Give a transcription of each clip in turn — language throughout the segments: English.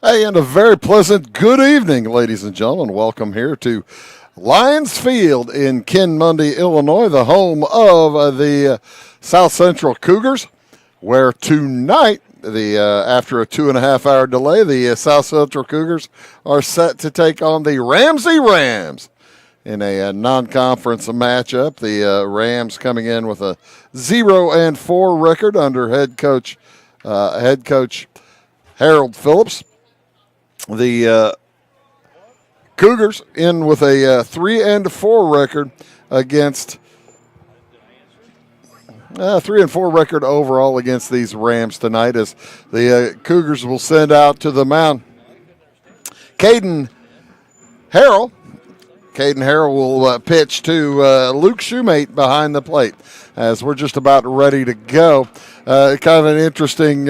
Hey, and a very pleasant good evening, ladies and gentlemen. Welcome here to Lions Field in Kenmundy, Illinois, the home of the South Central Cougars, where tonight, after a 2.5 hour delay, the South Central Cougars are set to take on the Ramsey Rams in a non-conference matchup. The Rams coming in with a 0-4 record under head coach Harold Phillips. The Cougars in with a 3-4 record against 3-4 record overall against these Rams tonight, as the Cougars will send out to the mound Caden Harrell. Caden Harrell will pitch to Luke Shoemate behind the plate, as we're just about ready to go. Kind of an interesting.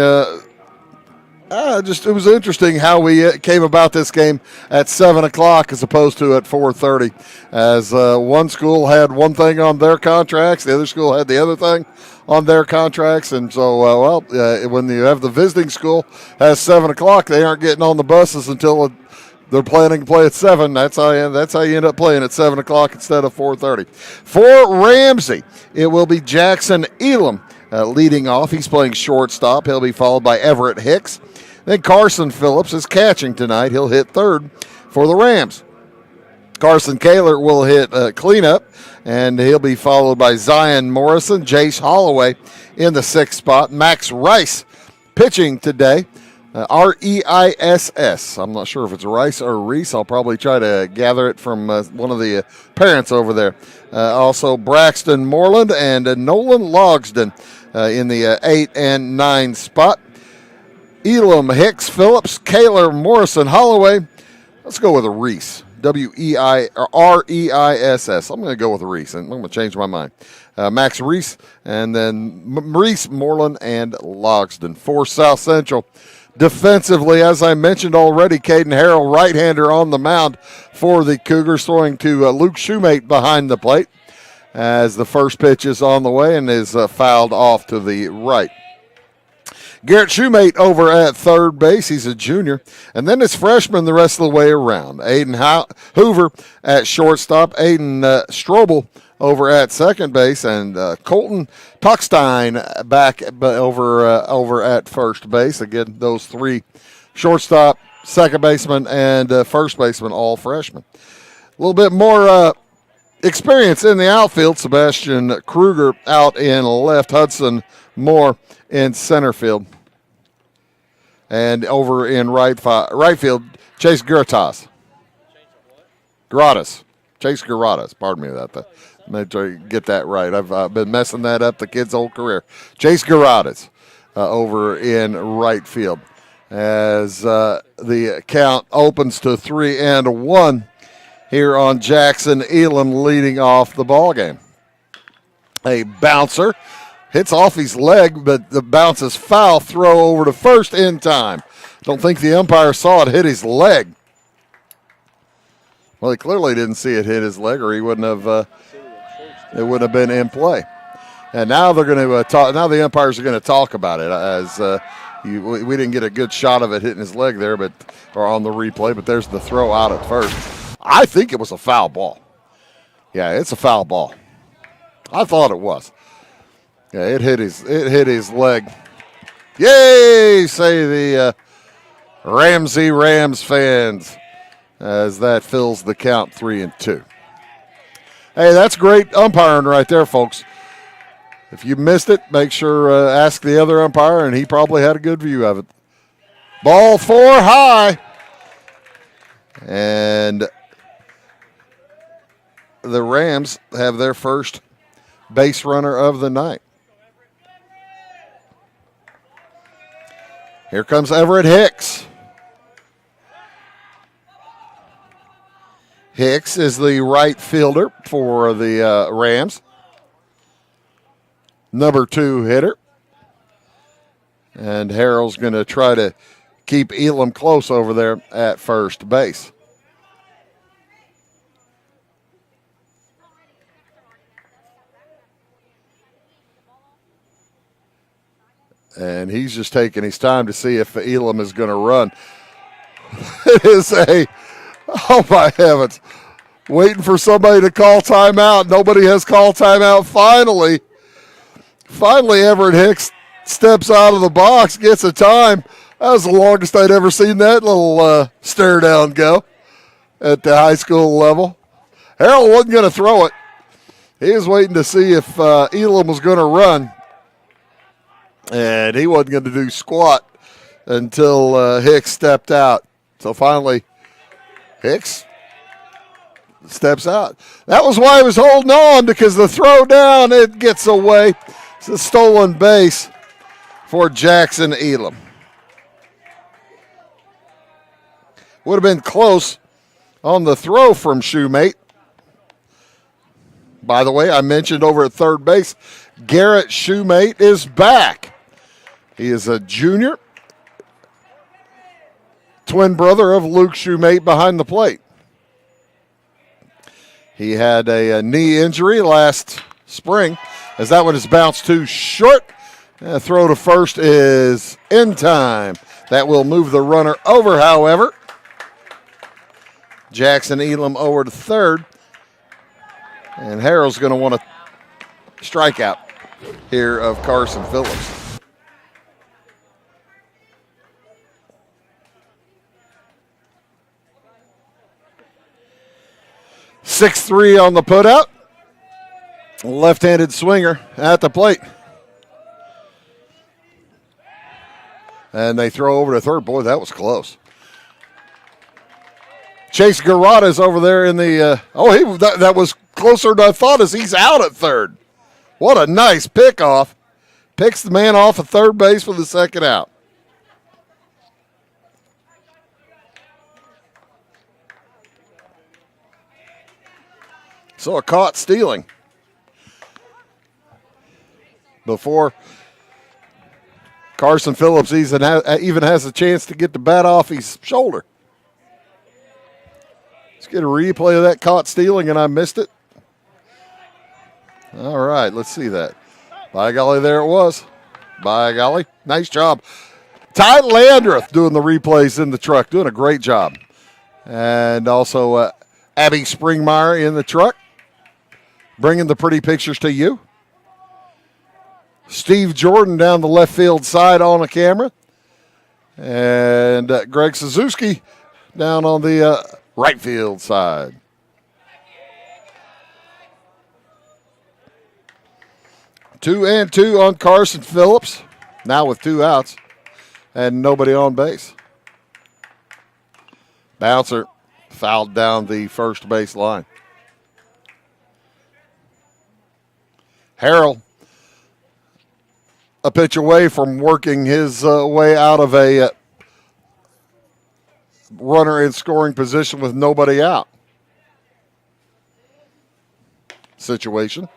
It was interesting how we came about this game at 7 o'clock as opposed to at 4:30, as one school had one thing on their contracts, the other school had the other thing on their contracts, and so when you have the visiting school has 7 o'clock, they aren't getting on the buses until they're planning to play at 7. That's how you end up playing at 7 o'clock instead of 4:30. For Ramsey, it will be Jackson Elam leading off. He's playing shortstop. He'll be followed by Everett Hicks. Then Carson Phillips is catching tonight. He'll hit third for the Rams. Carson Kaler will hit cleanup, and he'll be followed by Zion Morrison, Jace Holloway in the sixth spot. Max Rice pitching today. R-E-I-S-S. I'm not sure if it's Rice or Reese. I'll probably try to gather it from one of the parents over there. Also, Braxton Moreland and Nolan Logsden in the 8 and 9 spot. Elam, Hicks, Phillips, Kaler, Morrison, Holloway. Let's go with a Reese. W-E-I-R-E-I-S-S. I'm going to go with a Reese, and I'm going to change my mind. Max Reese, and then Reese, Moreland, and Logsden. For South Central, defensively, as I mentioned already, Caden Harrell, right-hander on the mound for the Cougars, throwing to Luke Shoemate behind the plate as the first pitch is on the way and is fouled off to the right. Garrett Shoemate over at third base. He's a junior. And then it's freshman the rest of the way around. Aiden Hoover at shortstop. Aiden Strobel over at second base. And Colton Tuckstein back over at first base. Again, those three, shortstop, second baseman, and first baseman, all freshmen. A little bit more experience in the outfield. Sebastian Kruger out in left. Hudson Moore in center field. And over in right field, Chase Gratas. Chase Gratas. Pardon me that. Let me try to get that right. I've been messing that up the kid's whole career. Chase Gratas over in right field. As the count opens to 3-1 here on Jackson Elam leading off the ball game. A bouncer. Hits off his leg, but the bounce is foul. Throw over to first in time. Don't think the umpire saw it hit his leg. Well, he clearly didn't see it hit his leg, or he wouldn't have. It wouldn't have been in play. And now they're going to talk. Now the umpires are going to talk about it, as we didn't get a good shot of it hitting his leg there, or on the replay. But there's the throw out at first. I think it was a foul ball. Yeah, it's a foul ball. I thought it was. Yeah, it hit his leg. Yay, say the Ramsey Rams fans, as that fills the count 3-2. Hey, that's great umpiring right there, folks. If you missed it, make sure ask the other umpire, and he probably had a good view of it. Ball 4 high. And the Rams have their first base runner of the night. Here comes Everett Hicks. Hicks is the right fielder for the Rams. Number 2 hitter. And Harrell's going to try to keep Elam close over there at first base. And he's just taking his time to see if Elam is going to run. It is oh my heavens. Waiting for somebody to call timeout. Nobody has called timeout. Finally, Everett Hicks steps out of the box, gets a time. That was the longest I'd ever seen that little stare down go at the high school level. Harold wasn't going to throw it. He was waiting to see if Elam was going to run. And he wasn't going to do squat until Hicks stepped out. So finally, Hicks steps out. That was why he was holding on, because the throw down, it gets away. It's a stolen base for Jackson Elam. Would have been close on the throw from Shoemate. By the way, I mentioned over at third base, Garrett Shoemate is back. He is a junior, twin brother of Luke Shoemate behind the plate. He had a knee injury last spring, as that one is bounced too short. Throw to first is in time. That will move the runner over, however. Jackson Elam over to third. And Harold's going to want a strikeout here of Carson Phillips. Six-three on the putout. Left-handed swinger at the plate. And they throw over to third. Boy, that was close. Chase Garada's over there in the that was closer than I thought, as he's out at third. What a nice pickoff. Picks the man off at third base for the second out. So a caught stealing before Carson Phillips even has a chance to get the bat off his shoulder. Let's get a replay of that caught stealing, and I missed it. All right, let's see that. By golly, there it was. By golly, nice job. Ty Landreth doing the replays in the truck, doing a great job. And also Abby Springmeyer in the truck, bringing the pretty pictures to you. Steve Jordan down the left field side on a camera. And Greg Suzuki down on the right field side. Two and two on Carson Phillips, now with two outs and nobody on base. Bouncer fouled down the first base line. Harrell, a pitch away from working his way out of a runner in scoring position with nobody out situation.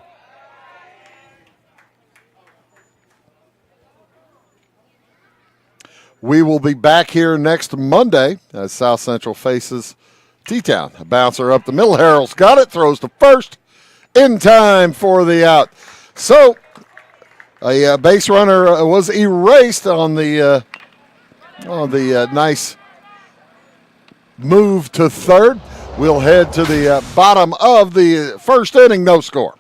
We will be back here next Monday as South Central faces T-Town. A bouncer up the middle. Harrell's got it, throws to first in time for the out. So a base runner was erased on the nice move to third. We'll head to the bottom of the first inning, no score.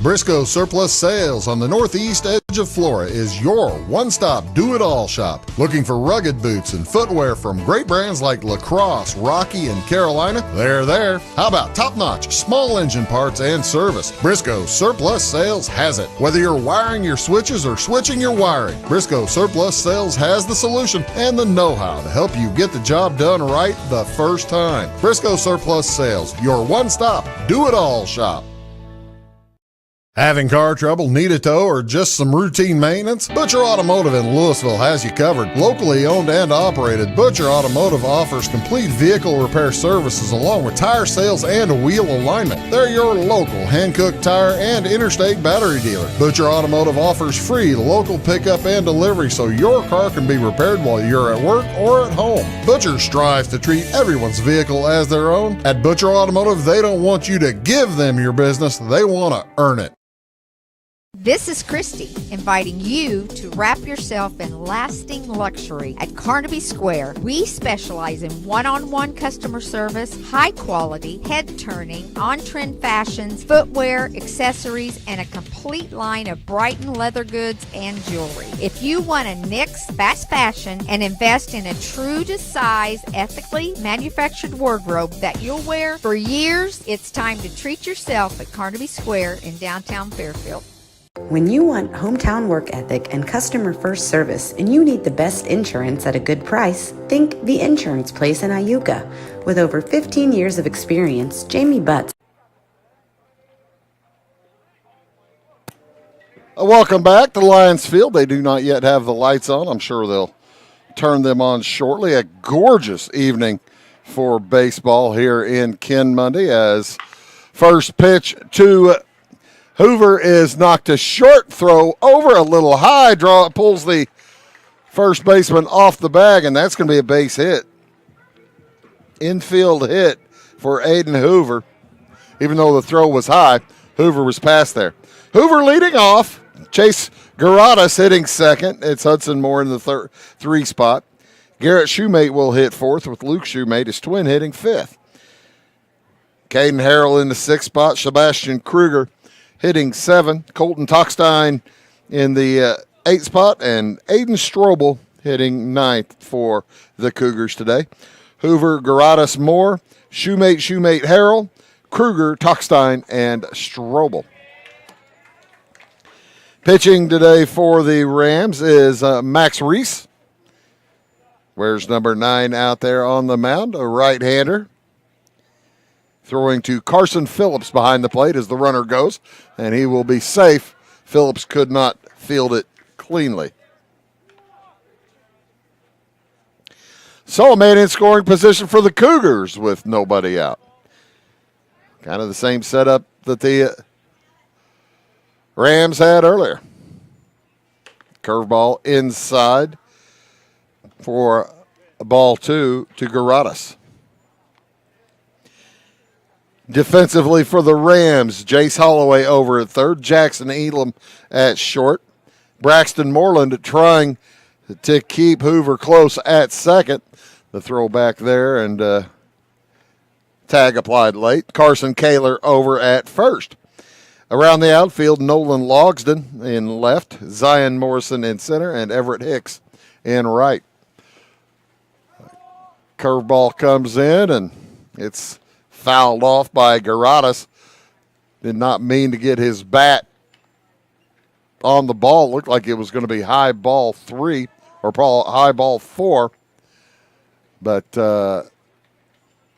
Briscoe Surplus Sales on the northeast edge of Flora is your one-stop do-it-all shop. Looking for rugged boots and footwear from great brands like Lacrosse, Rocky, and Carolina? They're there. How about top-notch small engine parts and service? Briscoe Surplus Sales has it. Whether you're wiring your switches or switching your wiring, Briscoe Surplus Sales has the solution and the know-how to help you get the job done right the first time. Briscoe Surplus Sales, your one-stop do-it-all shop. Having car trouble, need a tow, or just some routine maintenance? Butcher Automotive in Louisville has you covered. Locally owned and operated, Butcher Automotive offers complete vehicle repair services along with tire sales and wheel alignment. They're your local Hankook tire and interstate battery dealer. Butcher Automotive offers free local pickup and delivery so your car can be repaired while you're at work or at home. Butcher strives to treat everyone's vehicle as their own. At Butcher Automotive, they don't want you to give them your business, they want to earn it. This is Christy, inviting you to wrap yourself in lasting luxury at Carnaby Square. We specialize in one-on-one customer service, high quality, head-turning, on-trend fashions, footwear, accessories, and a complete line of Brighton leather goods and jewelry. If you want to nix fast fashion and invest in a true-to-size, ethically manufactured wardrobe that you'll wear for years, it's time to treat yourself at Carnaby Square in downtown Fairfield. When you want hometown work ethic and customer first service and you need the best insurance at a good price, think The Insurance Place in Iuka. With over 15 years of experience, Jamie Butts. Welcome back to Lions Field. They do not yet have the lights on. I'm sure they'll turn them on shortly. A gorgeous evening for baseball here in Ken Mundy as first pitch to Hoover is knocked a short, throw over a little high, pulls the first baseman off the bag, and that's going to be a base hit. Infield hit for Aiden Hoover. Even though the throw was high, Hoover was past there. Hoover leading off. Chase Garadas hitting second. It's Hudson Moore in the three spot. Garrett Shoemate will hit fourth with Luke Shoemate, his twin, hitting fifth. Caden Harrell in the sixth spot. Sebastian Kruger hitting seven. Colton Tockstein in the eighth spot. And Aiden Strobel hitting ninth for the Cougars today. Hoover, Garadas, Moore, Shoemate, Harrell, Kruger, Tockstein, and Strobel. Pitching today for the Rams is Max Reese. Wears number 9 out there on the mound, a right-hander. Throwing to Carson Phillips behind the plate as the runner goes, and he will be safe. Phillips could not field it cleanly. So a man in scoring position for the Cougars with nobody out. Kind of the same setup that the Rams had earlier. Curveball inside for ball 2 to Garadas. Defensively for the Rams, Jace Holloway over at third, Jackson Elam at short, Braxton Moreland trying to keep Hoover close at second. The throw back there and tag applied late. Carson Kaler over at first. Around the outfield, Nolan Logsden in left, Zion Morrison in center, and Everett Hicks in right. Curveball comes in, and it's fouled off by Garadas. Did not mean to get his bat on the ball. Looked like it was going to be high ball 3 or high ball 4, but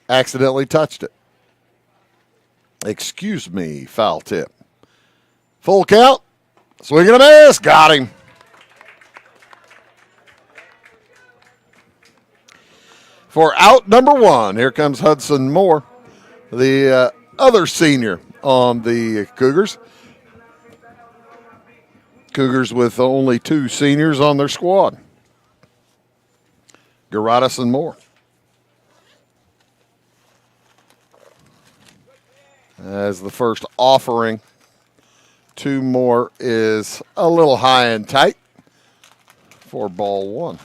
accidentally touched it. Excuse me, foul tip. Full count. Swing and a miss. Got him. For out number 1, here comes Hudson Moore, the other senior on the Cougars. Cougars with only 2 seniors on their squad. Garadas and Moore. As the first offering to Moore is a little high and tight for ball 1.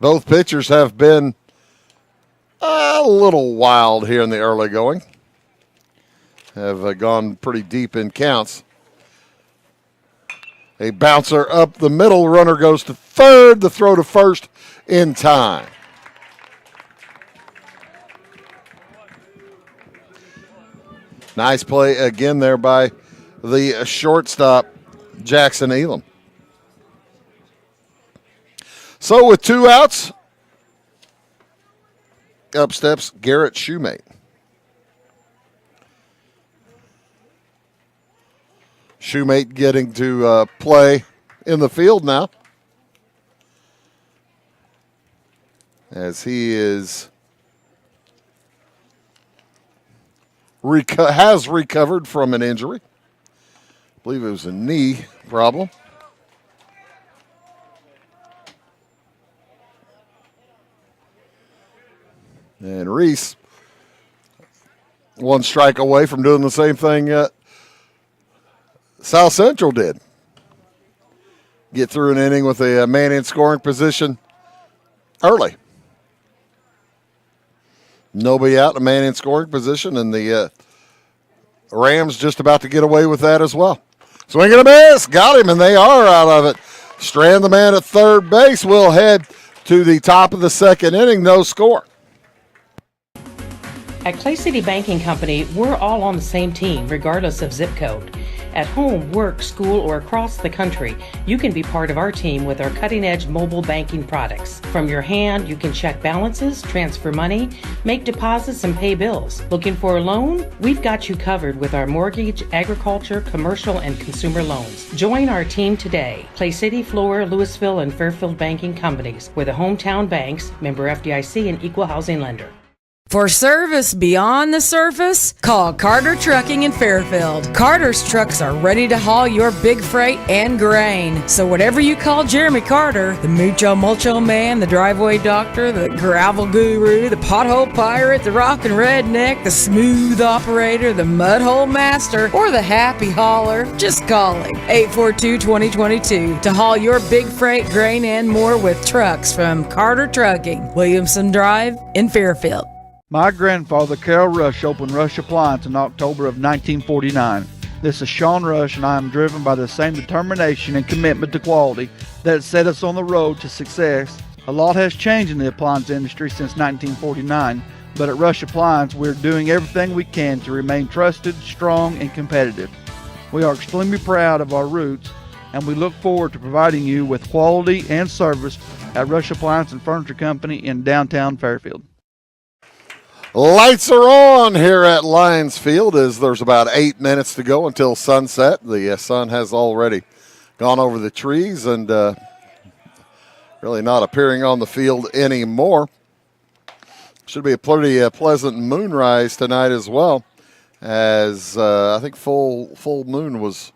Both pitchers have been a little wild here in the early going. Have gone pretty deep in counts. A bouncer up the middle. Runner goes to third. The throw to first in time. Nice play again there by the shortstop, Jackson Elam. So with 2 outs, up steps Garrett Shoemate. Shoemate getting to play in the field now, as he is has recovered from an injury. I believe it was a knee problem. And Reese, one strike away from doing the same thing South Central did. Get through an inning with a man in scoring position early. Nobody out, a man in scoring position, and the Rams just about to get away with that as well. Swing and a miss, got him, and they are out of it. Strand, the man at third base, will head to the top of the second inning, no score. At Clay City Banking Company, we're all on the same team, regardless of zip code. At home, work, school, or across the country, you can be part of our team with our cutting-edge mobile banking products. From your hand, you can check balances, transfer money, make deposits, and pay bills. Looking for a loan? We've got you covered with our mortgage, agriculture, commercial, and consumer loans. Join our team today. Clay City, Flora, Louisville, and Fairfield Banking Companies. We're the hometown banks, member FDIC, and equal housing lender. For service beyond the surface, call Carter Trucking in Fairfield. Carter's trucks are ready to haul your big freight and grain. So whatever you call Jeremy Carter, the Mucho Mulcho Man, the driveway doctor, the gravel guru, the pothole pirate, the rockin' redneck, the smooth operator, the mudhole master, or the happy hauler, just call him. 842-2022 to haul your big freight, grain, and more with trucks from Carter Trucking, Williamson Drive in Fairfield. My grandfather, Carol Rush, opened Rush Appliance in October of 1949. This is Sean Rush, and I am driven by the same determination and commitment to quality that set us on the road to success. A lot has changed in the appliance industry since 1949, but at Rush Appliance, we're doing everything we can to remain trusted, strong, and competitive. We are extremely proud of our roots, and we look forward to providing you with quality and service at Rush Appliance and Furniture Company in downtown Fairfield. Lights are on here at Lions Field as there's about 8 minutes to go until sunset. The sun has already gone over the trees and really not appearing on the field anymore. Should be a pretty pleasant moonrise tonight as well, as I think full moon was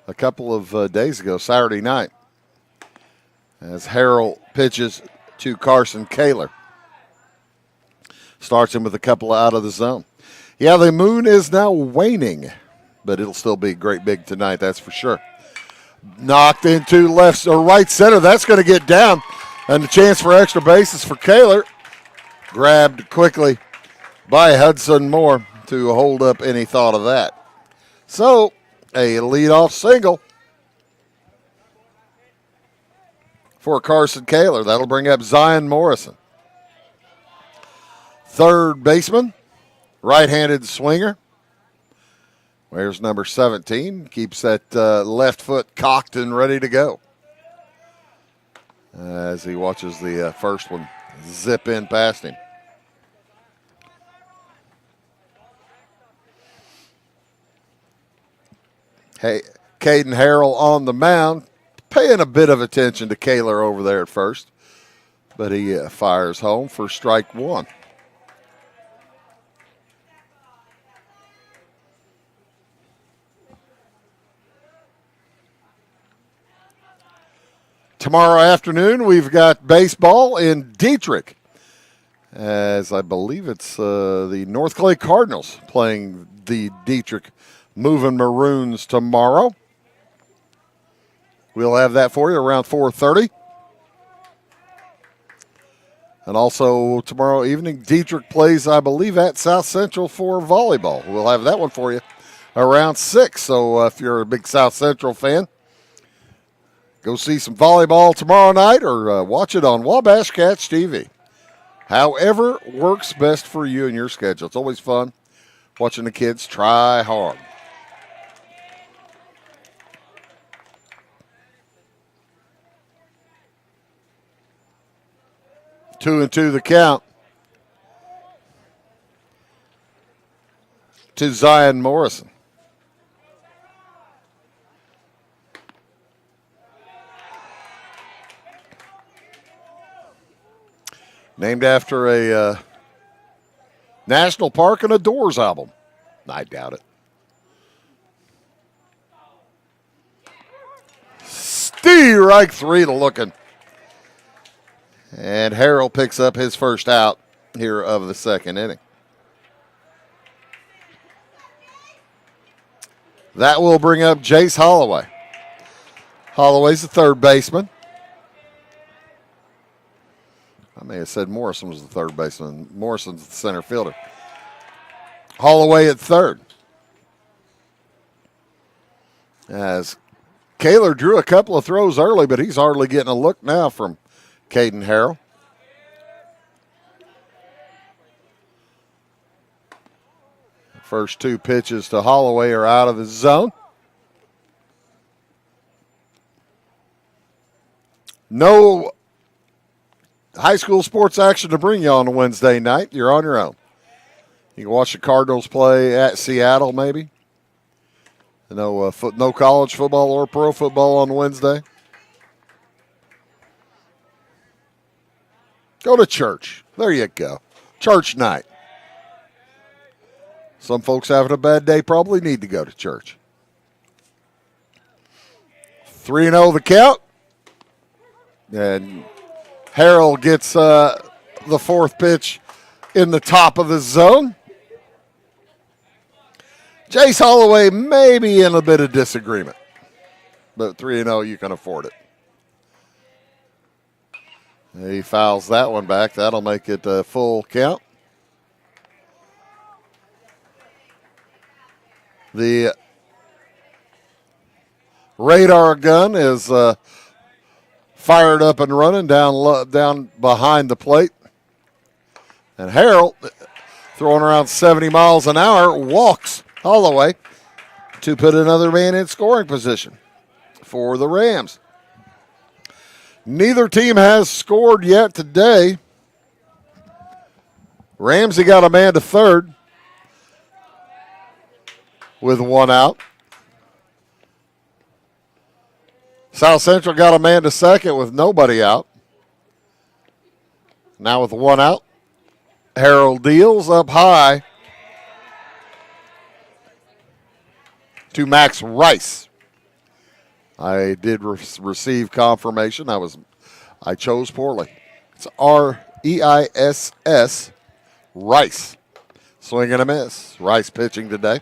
a couple of days ago, Saturday night, as Harrell pitches to Carson Kaler. Starts him with a couple out of the zone. Yeah, the moon is now waning, but it'll still be great big tonight, that's for sure. Knocked into left or right center. That's going to get down. And the chance for extra bases for Kaler. Grabbed quickly by Hudson Moore to hold up any thought of that. So, a leadoff single for Carson Kaler. That'll bring up Zion Morrison. Third baseman, right-handed swinger. Where's number 17? Keeps that left foot cocked and ready to go as he watches the first one zip in past him. Hey, Caden Harrell on the mound, paying a bit of attention to Kaler over there at first, but he fires home for strike one. Tomorrow afternoon, we've got baseball in Dietrich, as I believe it's the North Clay Cardinals playing the Dietrich Moving Maroons tomorrow. We'll have that for you around 4:30. And also tomorrow evening, Dietrich plays, I believe, at South Central for volleyball. We'll have that one for you around 6. So if you're a big South Central fan, go see some volleyball tomorrow night or watch it on Wabash Cats TV. However works best for you and your schedule. It's always fun watching the kids try hard. Two and two the count to Zion Morrison. Named after a National Park and a Doors album. I doubt it. Strike three to looking. And Harrell picks up his first out here of the second inning. That will bring up Jace Holloway. Holloway's the third baseman. I may have said Morrison was the third baseman. Morrison's the center fielder. Holloway at third. As Kaler drew a couple of throws early, but he's hardly getting a look now from Caden Harrell. First two pitches to Holloway are out of the zone. No high school sports action to bring you on a Wednesday night. You're on your own. You can watch the Cardinals play at Seattle, maybe. No, no college football or pro football on Wednesday. Go to church. There you go. Church night. Some folks having a bad day probably need to go to church. 3-0 the count. And Harrell gets the fourth pitch in the top of the zone. Jace Holloway may be in a bit of disagreement, but 3-0, you can afford it. He fouls that one back. That'll make it a full count. The radar gun is fired up and running down behind the plate. And Harrell, throwing around 70 miles an hour, walks Holloway to put another man in scoring position for the Rams. Neither team has scored yet today. Ramsey got a man to third with one out. South Central got a man to second with nobody out. Now with one out, Harold deals up high to Max Rice. I did receive confirmation. I chose poorly. It's R-E-I-S-S, Rice. Swing and a miss. Rice pitching today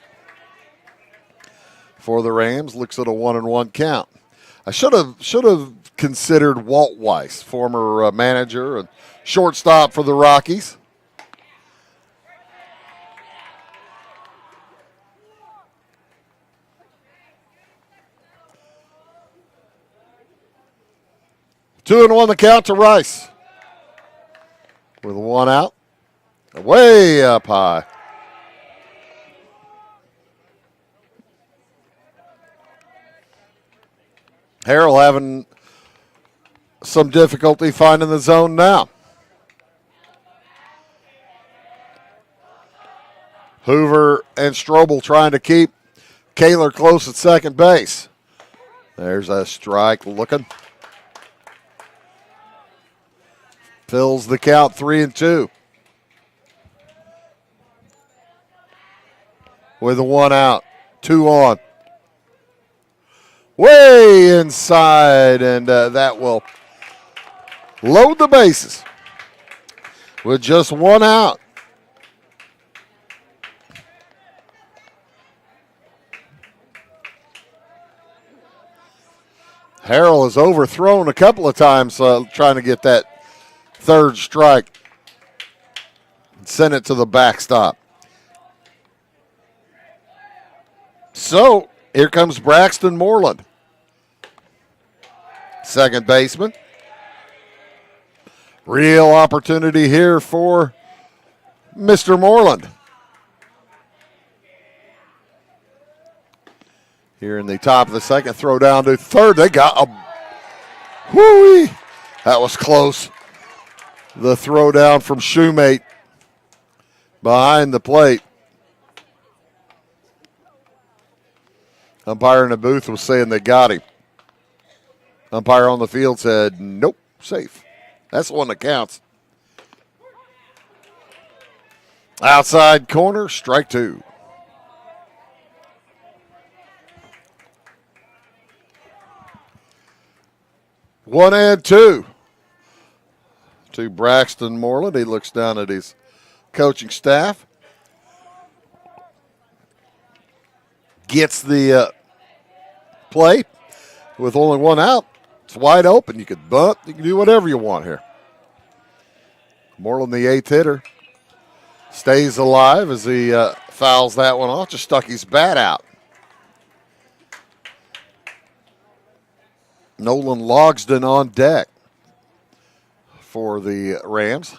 for the Rams. Looks at a 1-1 count. I should have considered Walt Weiss, former manager and shortstop for the Rockies. 2-1 the count to Rice. With one out. Way up high. Harrell having some difficulty finding the zone now. Hoover and Strobel trying to keep Kaler close at second base. There's a strike looking. Fills the count 3-2. With a one out, 2 on. Way inside, and that will load the bases with just one out. Harrell has overthrown a couple of times trying to get that third strike and send it to the backstop. So here comes Braxton Moreland, second baseman. Real opportunity here for Mr. Moreland. Here in the top of the second, throw down to third. They got a whoo-wee. That was close. The throw down from Shoemate behind the plate. Umpire in the booth was saying they got him. Umpire on the field said, nope, safe. That's the one that counts. Outside corner, strike 2. One and two to Braxton Moreland. He looks down at his coaching staff. Gets the play with only one out. It's wide open. You could bunt. You can do whatever you want here. Moreland, the eighth hitter, stays alive as he fouls that one off. Just stuck his bat out. Nolan Logsdon on deck for the Rams.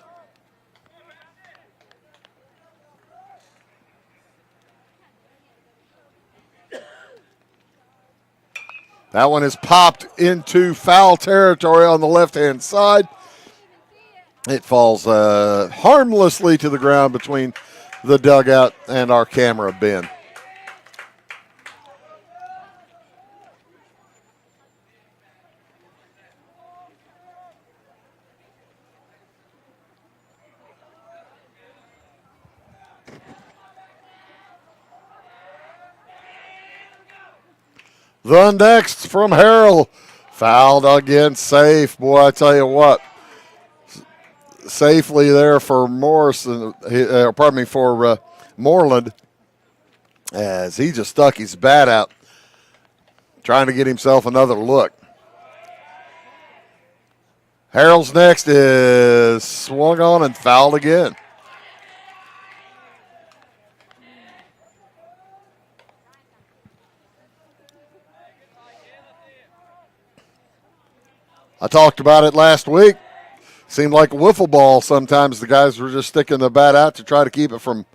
That one is popped into foul territory on the left-hand side. It falls harmlessly to the ground between the dugout and our camera bin. The next from Harrell, fouled again, safe. Boy, I tell you what, safely there for Morrison. For Moreland, as he just stuck his bat out, trying to get himself another look. Harrell's next is swung on and fouled again. I talked about it last week. Seemed like a wiffle ball sometimes. The guys were just sticking the bat out to try to keep it from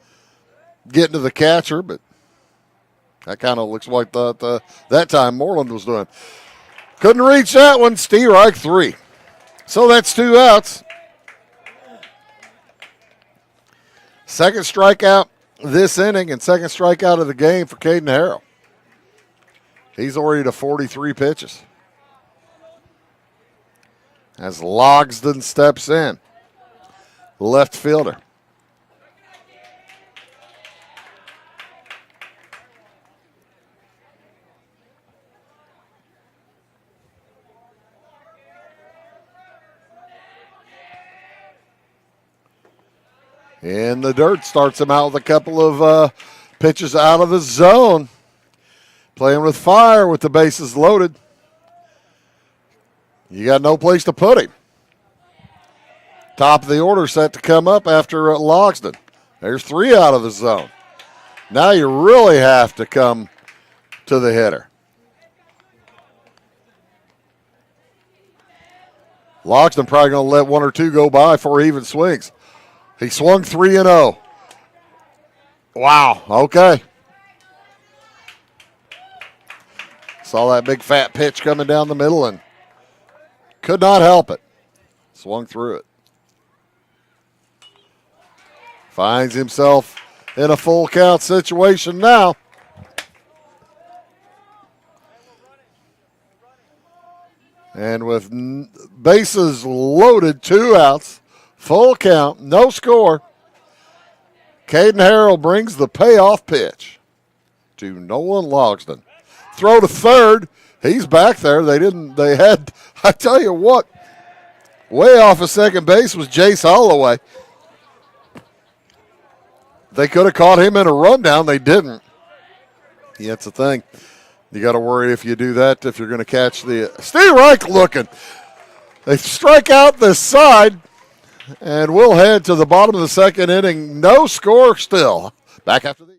getting to the catcher, but that kind of looks like that time Moreland was doing. Couldn't reach that one. Steerike 3. So that's 2 outs. Second strikeout this inning and second strikeout of the game for Caden Harrell. He's already to 43 pitches. As Logsdon steps in, left fielder. In the dirt, starts him out with a couple of pitches out of the zone. Playing with fire with the bases loaded. You got no place to put him. Top of the order set to come up after Logsdon. There's 3 out of the zone. Now you really have to come to the hitter. Logsdon probably going to let 1 or 2 go by before he even swings. He swung 3-0. Wow, okay. Saw that big fat pitch coming down the middle and could not help it. Swung through it. Finds himself in a full count situation now. And with bases loaded, 2 outs, full count, no score, Caden Harrell brings the payoff pitch to Nolan Logsdon. Throw to third. He's back there. They had, I tell you what, way off of second base was Jace Holloway. They could have caught him in a rundown. They didn't. Yeah, that's the thing. You got to worry if you do that, if you're going to catch the Steve Reich looking. They strike out this side, and we'll head to the bottom of the second inning. No score still. Back after these.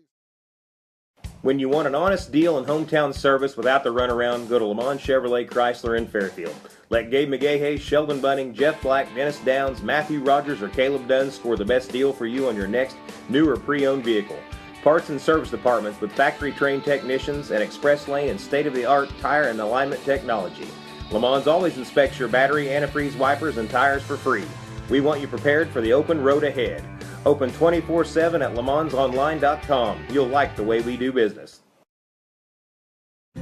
When you want an honest deal and hometown service without the runaround, go to Lamont Chevrolet Chrysler in Fairfield. Let Gabe McGahey, Sheldon Bunning, Jeff Black, Dennis Downs, Matthew Rogers, or Caleb Dunn score the best deal for you on your next new or pre-owned vehicle. Parts and service departments with factory-trained technicians and express lane and state-of-the-art tire and alignment technology. Lamont always inspects your battery, antifreeze wipers, and tires for free. We want you prepared for the open road ahead. Open 24/7 at LeMansOnline.com. You'll like the way we do business.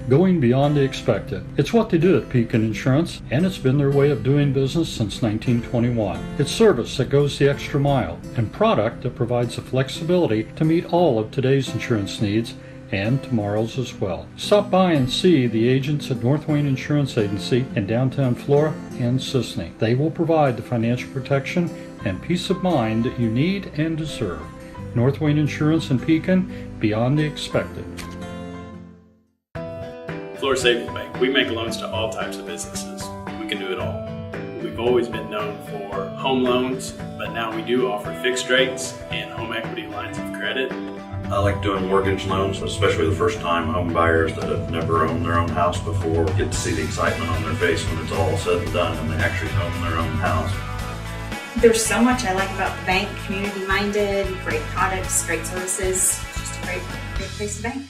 Going beyond the expected. It's what they do at Pekin Insurance, and it's been their way of doing business since 1921. It's service that goes the extra mile, and product that provides the flexibility to meet all of today's insurance needs and tomorrow's as well. Stop by and see the agents at North Wayne Insurance Agency in downtown Flora and Sisney. They will provide the financial protection and peace of mind that you need and deserve. North Wayne Insurance in Pekin, beyond the expected. Florida Savings Bank, we make loans to all types of businesses. We can do it all. We've always been known for home loans, but now we do offer fixed rates and home equity lines of credit. I like doing mortgage loans, especially the first-time home buyers that have never owned their own house before. Get to see the excitement on their face when it's all said and done and they actually own their own house. There's so much I like about the bank, community-minded, great products, great services, just a great place to bank.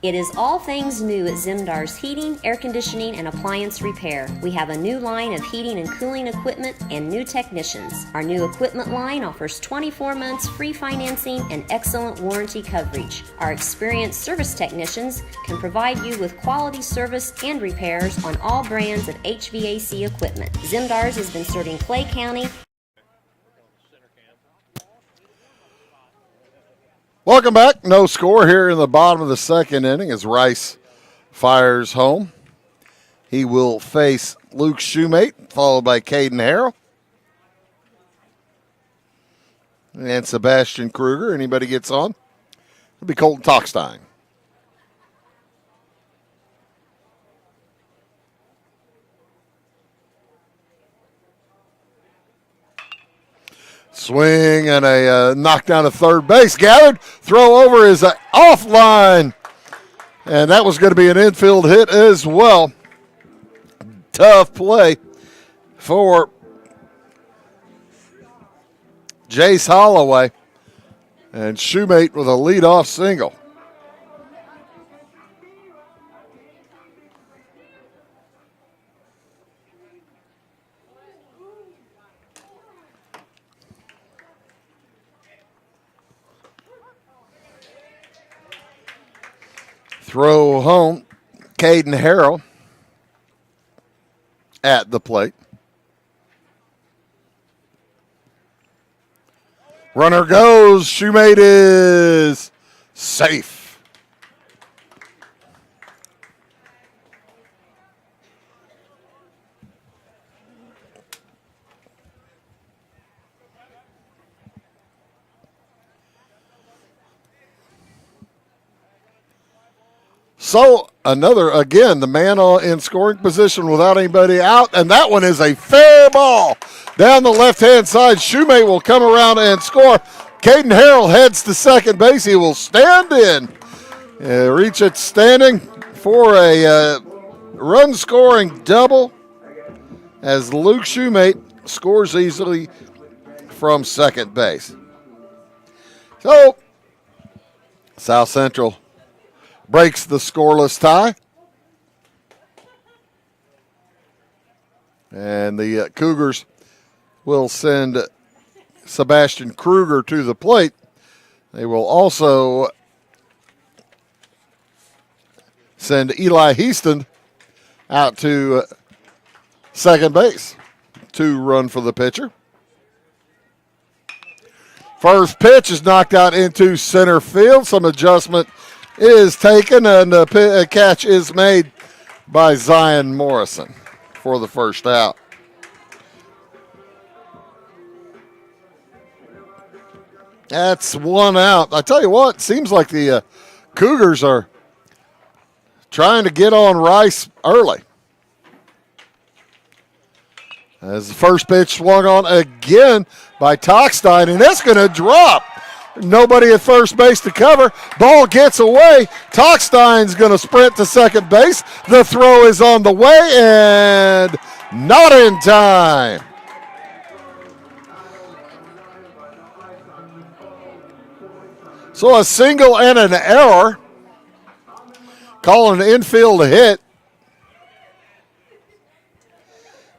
It is all things new at Zimdar's Heating, Air Conditioning, and Appliance Repair. We have a new line of heating and cooling equipment and new technicians. Our new equipment line offers 24 months free financing and excellent warranty coverage. Our experienced service technicians can provide you with quality service and repairs on all brands of HVAC equipment. Zimdar's has been serving Clay County. Welcome back. No score here in the bottom of the second inning as Rice fires home. He will face Luke Shoemate, followed by Caden Harrell. And Sebastian Kruger. Anybody gets on? It'll be Colton Tockstein. Swing and a knockdown to third base. Gathered. Throw over is offline. And that was going to be an infield hit as well. Tough play for Jace Holloway. And Shoemate with a leadoff single. Throw home, Caden Harrell at the plate. Runner goes. Shoemate is safe. So another, again, the man in scoring position without anybody out, and that one is a fair ball. Down the left-hand side, Shoemate will come around and score. Caden Harrell heads to second base. He will stand in, reach it standing for a run-scoring double as Luke Shoemate scores easily from second base. So, South Central breaks the scoreless tie. And the Cougars will send Sebastian Kruger to the plate. They will also send Eli Heaston out to second base to run for the pitcher. First pitch is knocked out into center field. Some adjustment is taken, and a catch is made by Zion Morrison for the first out. That's one out. I tell you what, it seems like the Cougars are trying to get on Rice early. As the first pitch swung on again by Tockstein, and that's going to drop. Nobody at first base to cover. Ball gets away. Tockstein's going to sprint to second base. The throw is on the way and not in time. So a single and an error. Calling an infield hit.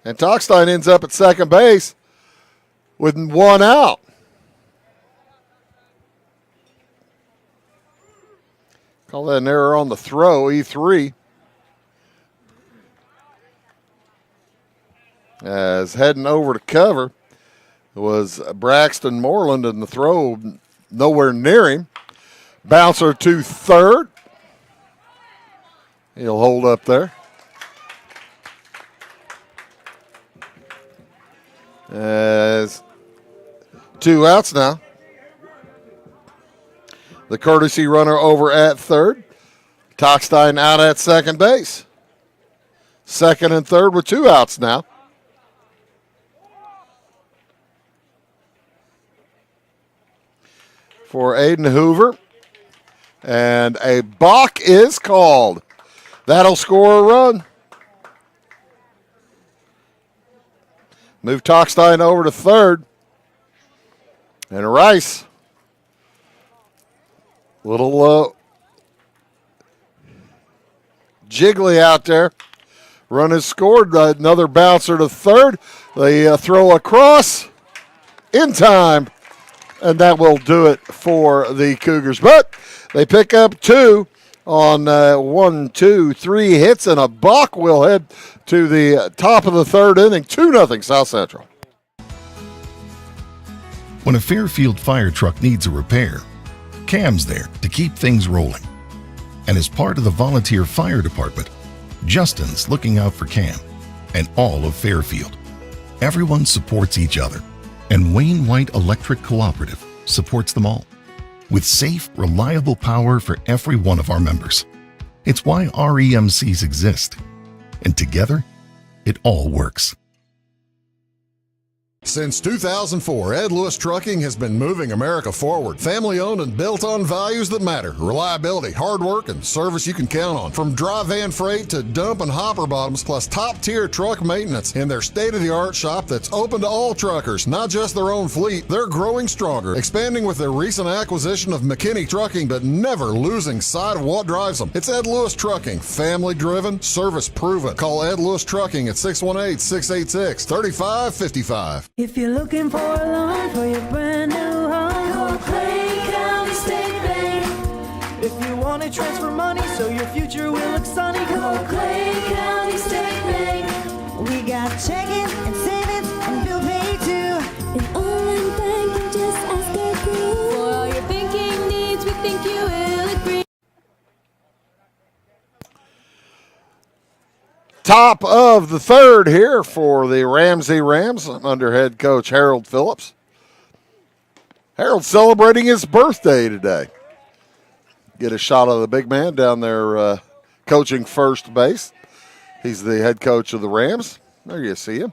And Tockstein ends up at second base with one out. Call that an error on the throw, E3. As heading over to cover was Braxton Moreland, and the throw nowhere near him. Bouncer to third. He'll hold up there. As 2 outs now. The courtesy runner over at third. Tockstein out at second base. Second and third with 2 outs now. For Aiden Hoover. And a balk is called. That'll score a run. Move Tockstein over to third. And Rice. Little jiggly out there. Run is scored. Another bouncer to third. They throw across in time. And that will do it for the Cougars. But they pick up 2 on 1, 2, 3 hits, and a balk will head to the top of the third inning. 2-0 South Central. When a Fairfield fire truck needs a repair, Cam's there to keep things rolling. And as part of the volunteer fire department, Justin's looking out for Cam and all of Fairfield. Everyone supports each other, and Wayne White Electric Cooperative supports them all with safe, reliable power for every one of our members. It's why REMCs exist, and together, it all works. Since 2004, Ed Lewis Trucking has been moving America forward. Family-owned and built on values that matter. Reliability, hard work, and service you can count on. From dry van freight to dump and hopper bottoms, plus top-tier truck maintenance in their state-of-the-art shop that's open to all truckers, not just their own fleet. They're growing stronger, expanding with their recent acquisition of McKinney Trucking, but never losing sight of what drives them. It's Ed Lewis Trucking, family-driven, service-proven. Call Ed Lewis Trucking at 618-686-3555. If you're looking for a loan for your brand new home, call Clay County State Bank. If you want to transfer money so your future will look sunny, call Clay County State Bank. We got checking and savings and bill pay too. An online banking, just ask our crew. For all your banking needs, we think you will agree. Top of the third here for the Ramsey Rams under head coach Harold Phillips. Harold celebrating his birthday today. Get a shot of the big man down there coaching first base. He's the head coach of the Rams. There you see him.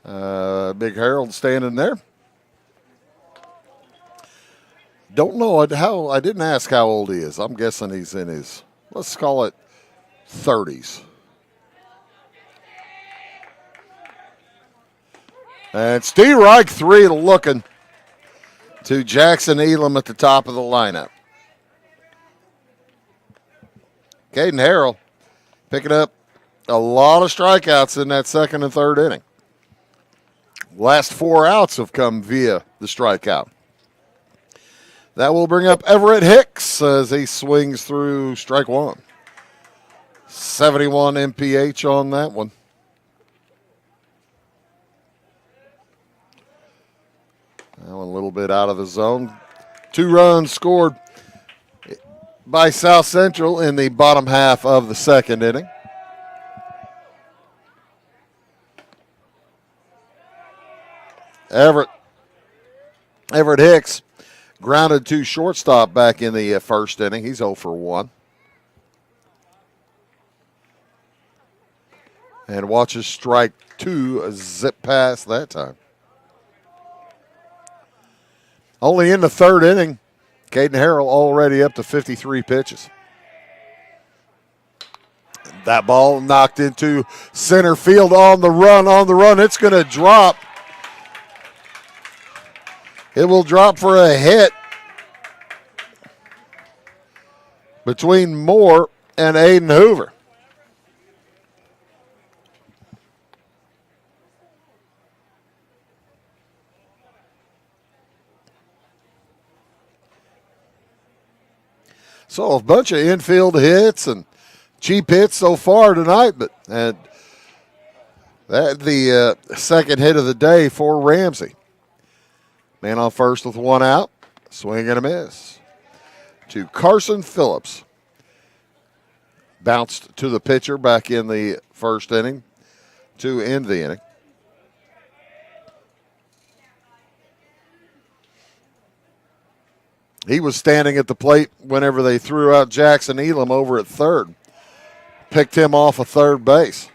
Big Harold standing there. Don't know how. I didn't ask how old he is. I'm guessing he's in his, let's call it 30s. And Steve Reich 3 looking to Jackson Elam at the top of the lineup. Caden Harrell picking up a lot of strikeouts in that second and third inning. Last 4 outs have come via the strikeout. That will bring up Everett Hicks as he swings through strike 1. 71 MPH on that one. That one a little bit out of the zone. 2 runs scored by South Central in the bottom half of the second inning. Everett Hicks grounded to shortstop back in the first inning. He's 0 for 1. And watches strike 2 zip past that time. Only in the third inning, Caden Harrell already up to 53 pitches. That ball knocked into center field on the run. It's going to drop. It will drop for a hit between Moore and Aiden Hoover. So a bunch of infield hits and cheap hits so far tonight, but the second hit of the day for Ramsey. Man on first with 1 out, swing and a miss. To Carson Phillips. Bounced to the pitcher back in the first inning to end the inning. He was standing at the plate whenever they threw out Jackson Elam over at third. Picked him off of third base.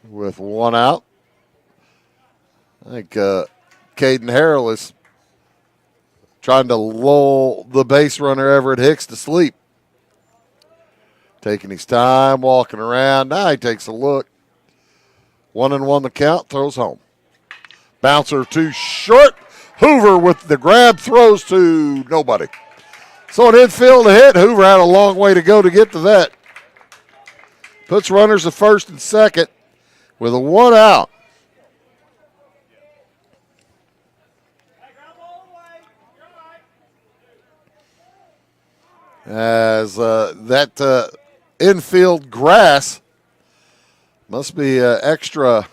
With one out, I think Caden Harrell is trying to lull the base runner Everett Hicks to sleep. Taking his time, walking around. Now he takes a look. 1-1 the count, throws home. Bouncer too short. Hoover with the grab, throws to nobody. So an infield hit. Hoover had a long way to go to get to that. Puts runners at first and second with a one out. As that infield grass must be extra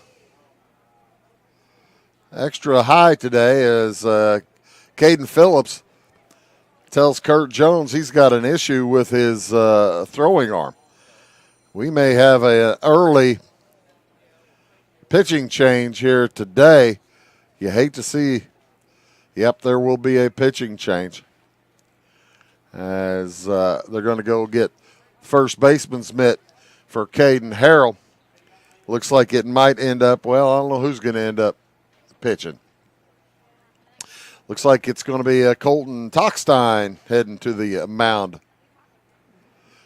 high today, as Caden Phillips tells Kurt Jones he's got an issue with his throwing arm. We may have an early pitching change here today. You hate to see. Yep, there will be a pitching change, as they're going to go get first baseman's mitt for Caden Harrell. Looks like it might end up, well, I don't know who's going to end up pitching. Looks like it's going to be Colton Tockstein heading to the mound.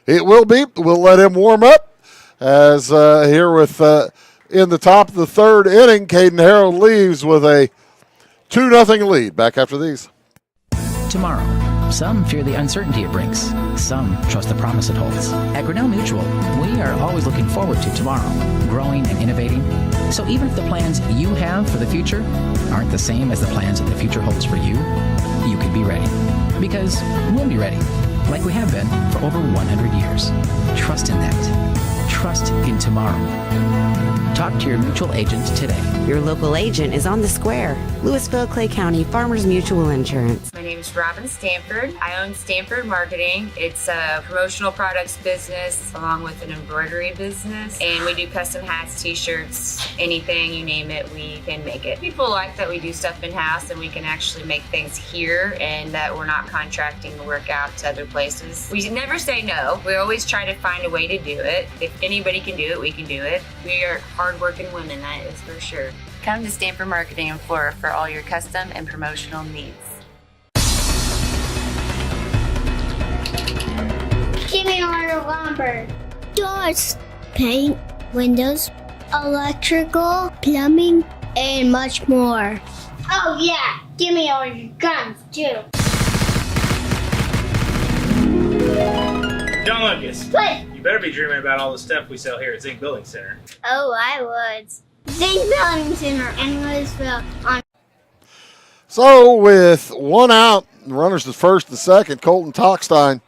It will be. We'll let him warm up, as here with in the top of the third inning, Caden Harrell leaves with a 2-0 lead. Back after these. Tomorrow, some fear the uncertainty it brings. Some trust the promise it holds. At Grinnell Mutual, we are always looking forward to tomorrow, growing and innovating. So even if the plans you have for the future aren't the same as the plans that the future holds for you, you can be ready. Because we'll be ready, like we have been for over 100 years. Trust in that. Trust in tomorrow. Talk to your mutual agent today. Your local agent is on the square. Louisville, Clay County Farmers Mutual Insurance. My name is Robin Stanford. I own Stanford Marketing. It's a promotional products business along with an embroidery business. And we do custom hats, t-shirts, anything, you name it, we can make it. People like that we do stuff in-house and we can actually make things here and that we're not contracting the work out to other places. We never say no. We always try to find a way to do it. If anybody can do it, we can do it. We are hardworking women, that is for sure. Come to Stanford Marketing in Flora for all your custom and promotional needs. Give me our lumber. Doors, paint, windows, electrical, plumbing, and much more. Oh yeah, give me all your guns too. John Lucas. What? You better be dreaming about all the stuff we sell here at Zink Building Center. Oh, I would. Zink Building Center in Louisville on. So with one out, runners to first and second, Colton Tockstein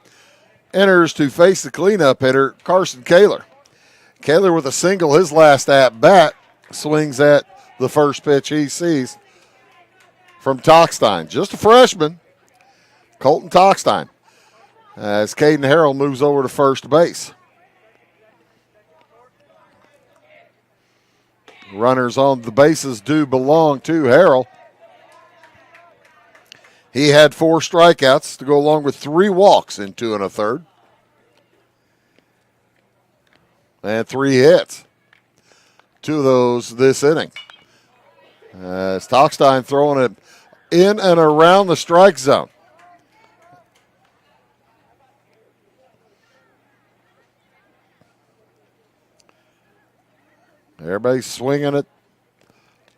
enters to face the cleanup hitter, Carson Kaler. Kaler with a single his last at bat, swings at the first pitch he sees from Tockstein. Just a freshman, Colton Tockstein, as Caden Harrell moves over to first base. Runners on the bases do belong to Harrell. He had 4 strikeouts to go along with 3 walks in 2 1/3. And 3 hits. 2 of those this inning. As Tockstein throwing it in and around the strike zone. Everybody's swinging at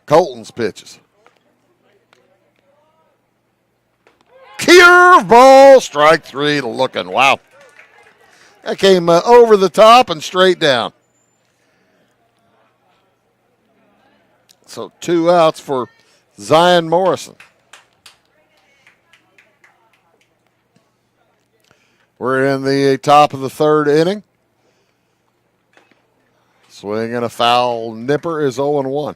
Colton's pitches. Curveball, strike 3, looking, wow. That came over the top and straight down. So 2 outs for Zion Morrison. We're in the top of the 3rd inning. Swing and a foul. Nipper is 0-1.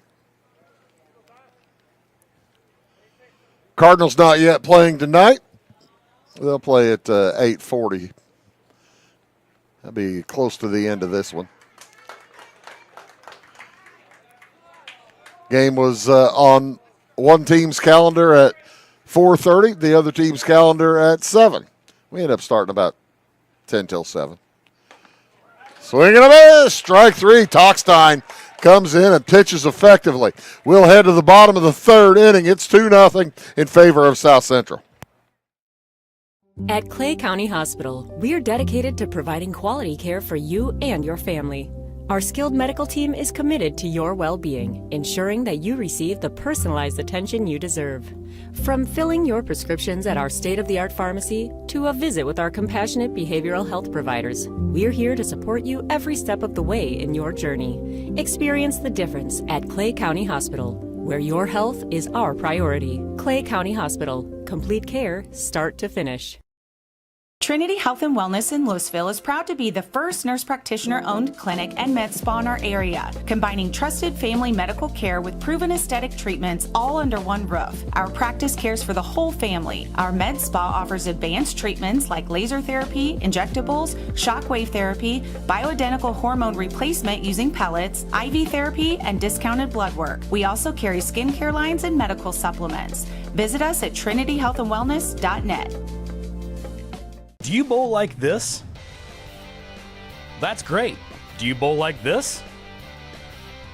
Cardinals not yet playing tonight. They'll play at 8:40. That'll be close to the end of this one. Game was on one team's calendar at 4:30. The other team's calendar at 7. We end up starting about 10 till 7. Swing and a miss. Strike 3. Talkstein comes in and pitches effectively. We'll head to the bottom of the 3rd inning. It's 2-0 in favor of South Central. At Clay County Hospital, we are dedicated to providing quality care for you and your family. Our skilled medical team is committed to your well-being, ensuring that you receive the personalized attention you deserve. From filling your prescriptions at our state-of-the-art pharmacy to a visit with our compassionate behavioral health providers, we're here to support you every step of the way in your journey. Experience the difference at Clay County Hospital, where your health is our priority. Clay County Hospital. Complete care, start to finish. Trinity Health and Wellness in Louisville is proud to be the first nurse practitioner-owned clinic and med spa in our area, combining trusted family medical care with proven aesthetic treatments all under one roof. Our practice cares for the whole family. Our med spa offers advanced treatments like laser therapy, injectables, shockwave therapy, bioidentical hormone replacement using pellets, IV therapy, and discounted blood work. We also carry skincare lines and medical supplements. Visit us at trinityhealthandwellness.net. Do you bowl like this? That's great. Do you bowl like this?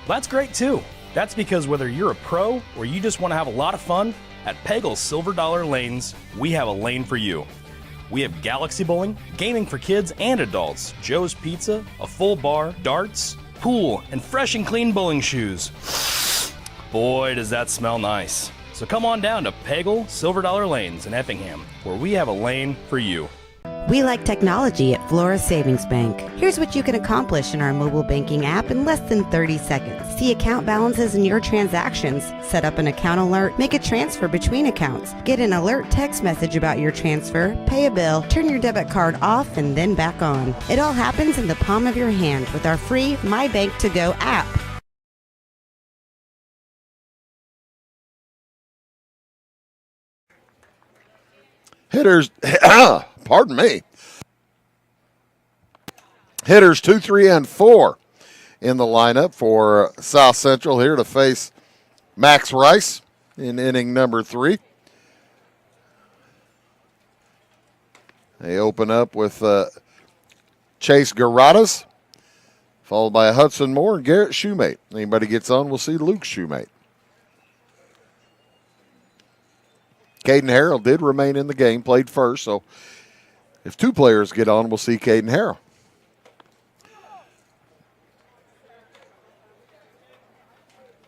That's great too. That's because whether you're a pro or you just want to have a lot of fun, at Peggle's Silver Dollar Lanes, we have a lane for you. We have galaxy bowling, gaming for kids and adults, Joe's Pizza, a full bar, darts, pool, and fresh and clean bowling shoes. Boy, does that smell nice. So come on down to Peggle Silver Dollar Lanes in Effingham, where we have a lane for you. We like technology at Flora Savings Bank. Here's what you can accomplish in our mobile banking app in less than 30 seconds. See account balances in your transactions, set up an account alert, make a transfer between accounts, get an alert text message about your transfer, pay a bill, turn your debit card off and then back on. It all happens in the palm of your hand with our free My Bank To Go app. Hitters, pardon me. Hitters 2, 3, and 4 in the lineup for South Central here to face Max Rice in inning number 3. They open up with Chase Garadas, followed by Hudson Moore and Garrett Shoemate. Anybody gets on, we'll see Luke Shoemate. Caden Harrell did remain in the game, played first, so if 2 players get on, we'll see Caden Harrell.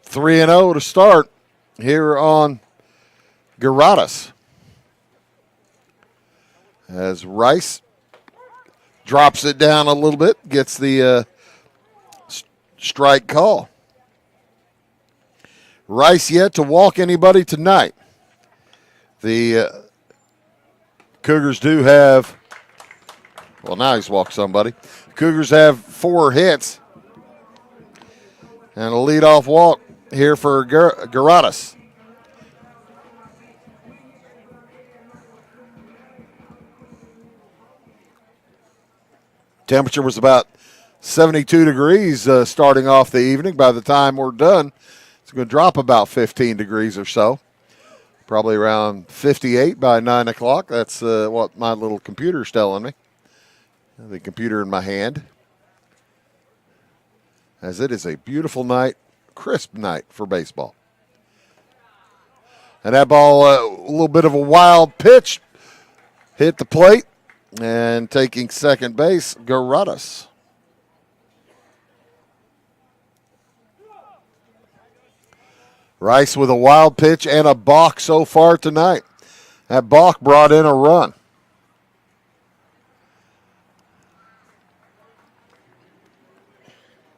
Three and 0 to start here on Garadas. As Rice drops it down a little bit, gets the strike call. Rice yet to walk anybody tonight. The Cougars do have, well, now he's walked somebody. Cougars have 4 hits and a leadoff walk here for Garadas. Temperature was about 72 degrees starting off the evening. By the time we're done, it's going to drop about 15 degrees or so. Probably around 58 by 9 o'clock. That's what my little computer's telling me. The computer in my hand. As it is a beautiful night, crisp night for baseball. And that ball, a little bit of a wild pitch, hit the plate. And taking second base, Garadas. Rice with a wild pitch and a balk so far tonight. That balk brought in a run.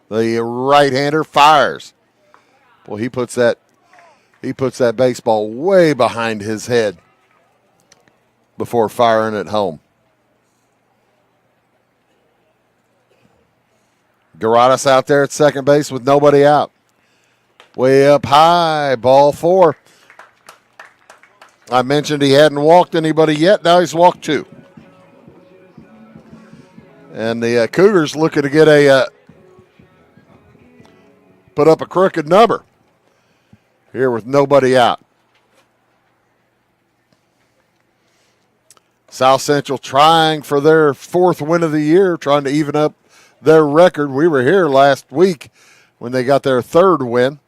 The right-hander fires. Boy, he puts that baseball way behind his head before firing it home. Garadas out there at second base with nobody out. Way up high, ball 4. I mentioned he hadn't walked anybody yet. Now he's walked 2. And the Cougars looking to get put up a crooked number here with nobody out. South Central trying for their 4th win of the year, trying to even up their record. We were here last week when they got their 3rd win.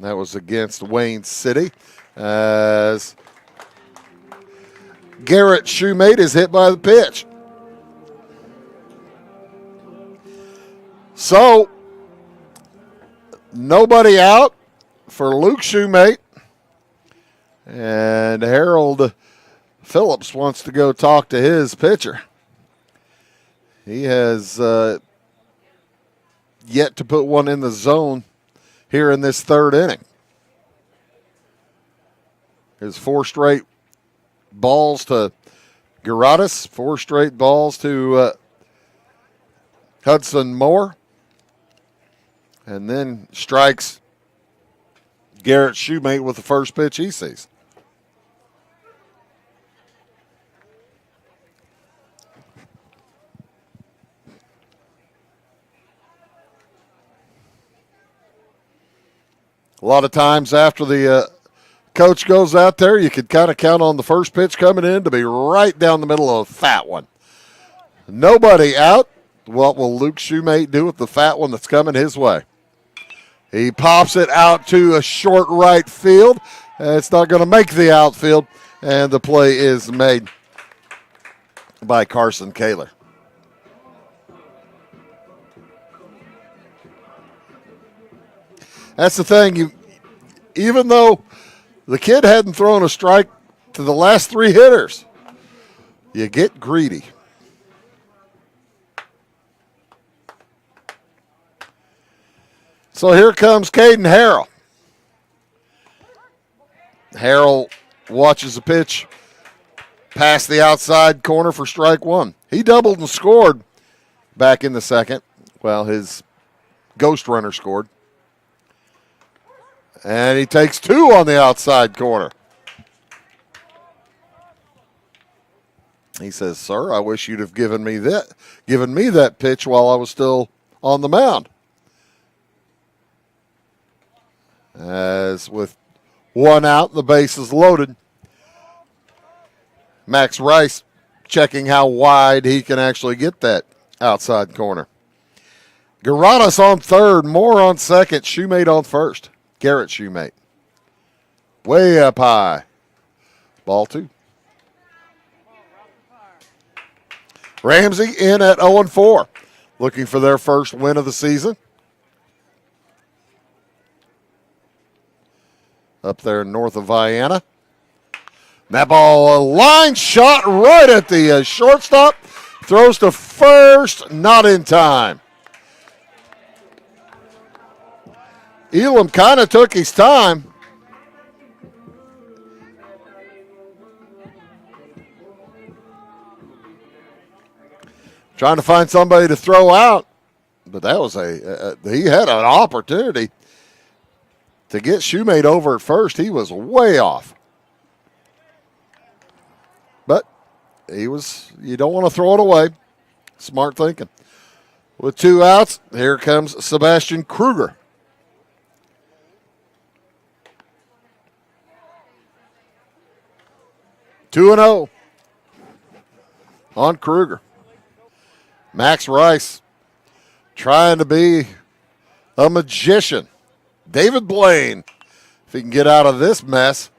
That was against Wayne City, as Garrett Shoemate is hit by the pitch. So, nobody out for Luke Shoemate. And Harold Phillips wants to go talk to his pitcher. He has yet to put one in the zone here in this 3rd inning. His 4 straight balls to Garadas, 4 straight balls to Hudson Moore, and then strikes Garrett Shoemate with the first pitch he sees. A lot of times after the coach goes out there, you could kind of count on the first pitch coming in to be right down the middle of a fat one. Nobody out. What will Luke Shoemate do with the fat one that's coming his way? He pops it out to a short right field. It's not going to make the outfield, and the play is made by Carson Kaler. That's the thing. Even though the kid hadn't thrown a strike to the last 3 hitters, you get greedy. So here comes Caden Harrell. Harrell watches the pitch past the outside corner for strike 1. He doubled and scored back in the 2nd. Well, his ghost runner scored. And he takes 2 on the outside corner. He says, "Sir, I wish you'd have given me that pitch while I was still on the mound." As with 1 out, the base is loaded. Max Rice checking how wide he can actually get that outside corner. Garadas on 3rd, Moore on 2nd, Shoemate on 1st. Garrett Shoemate. Way up high. Ball 2. Ramsey in at 0-4. Looking for their first win of the season. Up there north of Vienna. That ball, a line shot right at the shortstop. Throws to first, not in time. Elam kind of took his time. Trying to find somebody to throw out. But that was he had an opportunity to get Shoemate over at first. He was way off. But you don't want to throw it away. Smart thinking. With 2 outs, here comes Sebastian Kruger. Two 2-0 on Kruger. Max Rice trying to be a magician. David Blaine, if he can get out of this mess.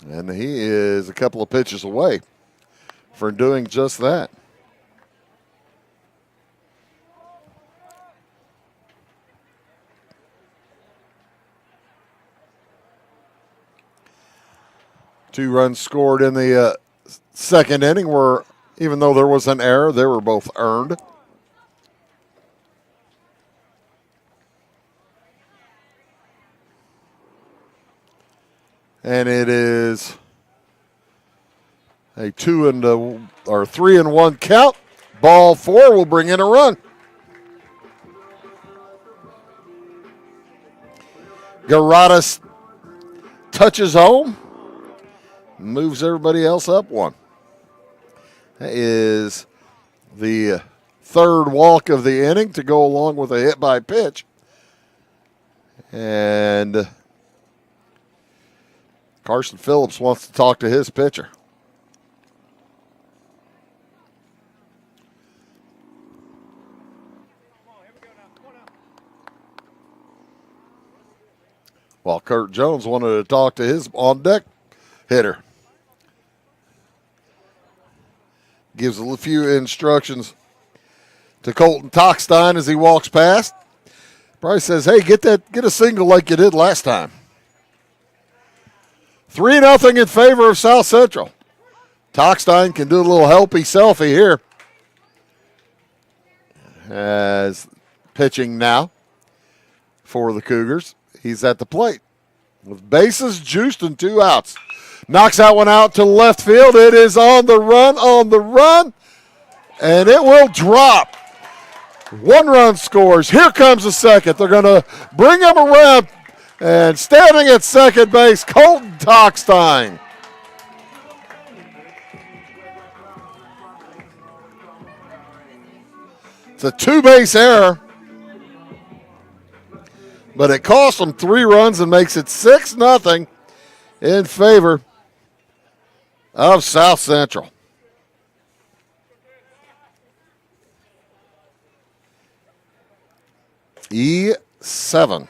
And he is a couple of pitches away from doing just that. Two runs scored in the 2nd inning were, even though there was an error, they were both earned. And it is a 3-1 count. Ball 4 will bring in a run. Garadas touches home, moves everybody else up 1. That is the 3rd walk of the inning to go along with a hit by pitch. And Carson Phillips wants to talk to his pitcher. While Kurt Jones wanted to talk to his on-deck hitter. Gives a few instructions to Colton Tockstein as he walks past. Probably says, hey, get a single like you did last time. 3-0 in favor of South Central. Tockstein can do a little helpy selfie here. As pitching now for the Cougars. He's at the plate with bases juiced and 2 outs. Knocks that one out to left field. It is on the run, and it will drop. 1 run scores. Here comes the second. They're going to bring him around, and standing at second base, Colton Tockstein. It's a 2-base error. But it cost them 3 runs and makes it 6-0 in favor of South Central. E7.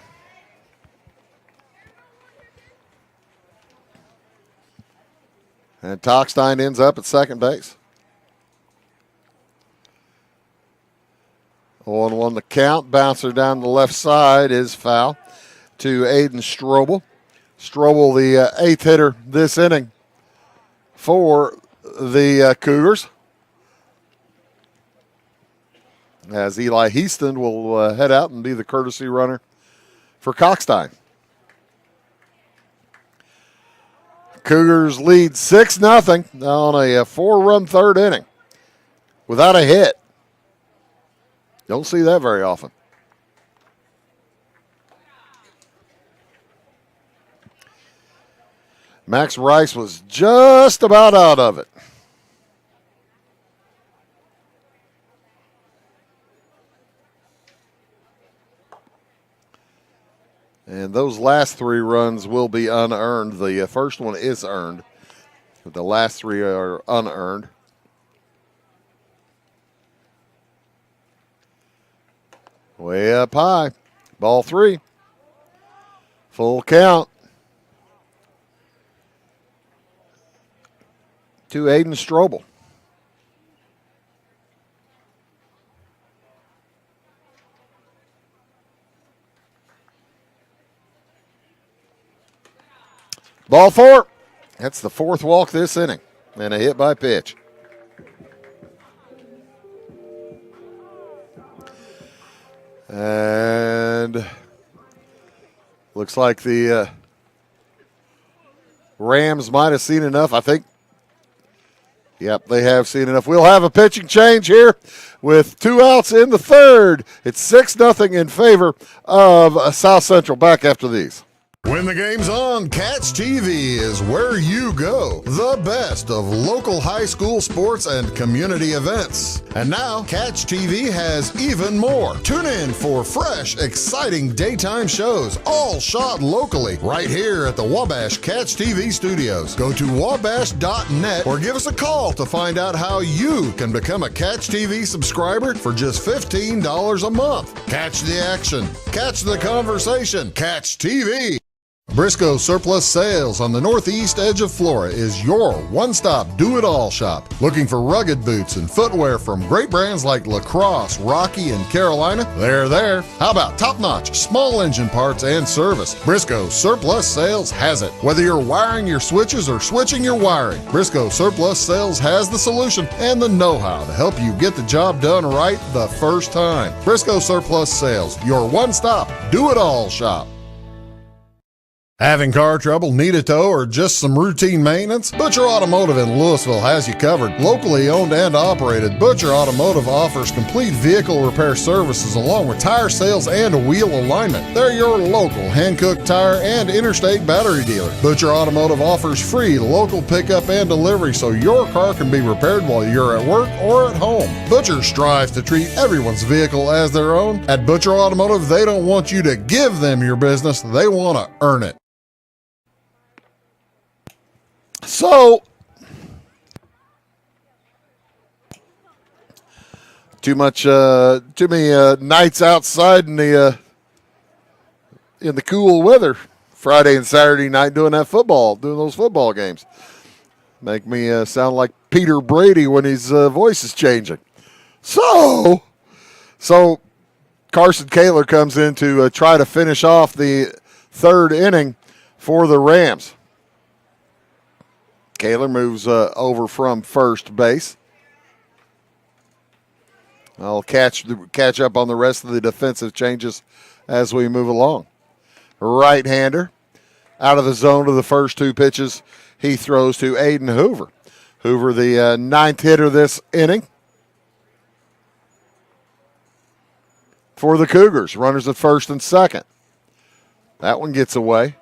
And Tockstein ends up at second base. 0-1 the count. Bouncer down the left side is foul to Aiden Strobel. Strobel, the 8th hitter this inning for the Cougars. As Eli Heaston will head out and be the courtesy runner for Cockstein. Cougars lead 6-0 on a 4-run third inning without a hit. Don't see that very often. Max Rice was just about out of it. And those last 3 runs will be unearned. The first one is earned, but the last 3 are unearned. Way up high. Ball 3. Full count. To Aiden Strobel. Ball 4. That's the 4th walk this inning. And a hit by pitch. And looks like the Rams might have seen enough. I think, yep, they have seen enough. We'll have a pitching change here with 2 outs in the 3rd. It's 6-0 in favor of South Central. Back after these. When the game's on, Catch TV is where you go. The best of local high school sports and community events. And now, Catch TV has even more. Tune in for fresh, exciting daytime shows, all shot locally, right here at the Wabash Catch TV studios. Go to wabash.net or give us a call to find out how you can become a Catch TV subscriber for just $15 a month. Catch the action. Catch the conversation. Catch TV. Briscoe Surplus Sales on the northeast edge of Flora is your one-stop do-it-all shop. Looking for rugged boots and footwear from great brands like Lacrosse, Rocky, and Carolina? They're there. How about top-notch small engine parts and service? Briscoe Surplus Sales has it. Whether you're wiring your switches or switching your wiring, Briscoe Surplus Sales has the solution and the know-how to help you get the job done right the first time. Briscoe Surplus Sales, your one-stop do-it-all shop. Having car trouble, need a tow, or just some routine maintenance? Butcher Automotive in Louisville has you covered. Locally owned and operated, Butcher Automotive offers complete vehicle repair services along with tire sales and wheel alignment. They're your local Hankook tire and interstate battery dealer. Butcher Automotive offers free local pickup and delivery so your car can be repaired while you're at work or at home. Butcher strives to treat everyone's vehicle as their own. At Butcher Automotive, they don't want you to give them your business, they want to earn it. So, too many nights outside in the cool weather, Friday and Saturday night doing those football games. Make me sound like Peter Brady when his voice is changing. So Carson Kaler comes in to try to finish off the third inning for the Rams. Kaler moves over from first base. I'll catch up on the rest of the defensive changes as we move along. Right-hander out of the zone to the first two pitches. He throws to Aiden Hoover. Hoover, the ninth hitter this inning for the Cougars. Runners at first and second. That one gets away.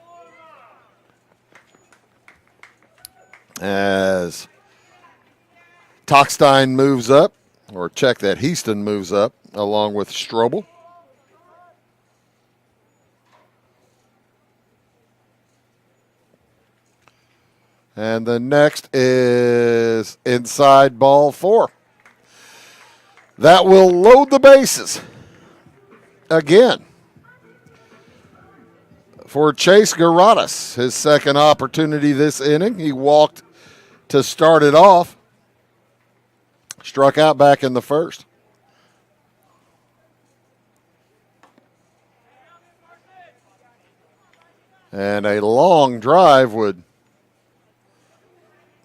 As Tockstein moves up, or check that, Heaston moves up along with Strobel. And the next is inside ball 4. That will load the bases again for Chase Garadas, his second opportunity this inning. He walked to start it off, struck out back in the first. And a long drive would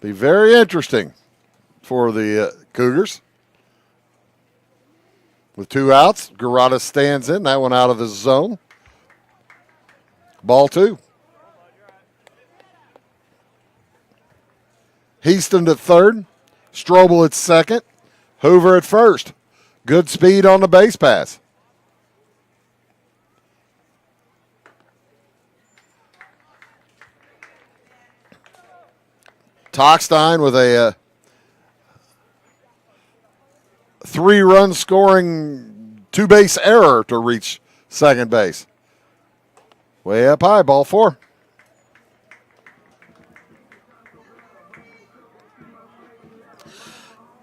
be very interesting for the Cougars. With 2 outs, Garadas stands in, that one out of the zone. Ball 2. Heaston at third. Strobel at second. Hoover at first. Good speed on the base pass. Tockstein with a 3-run scoring 2-base error to reach second base. Way up high, ball 4.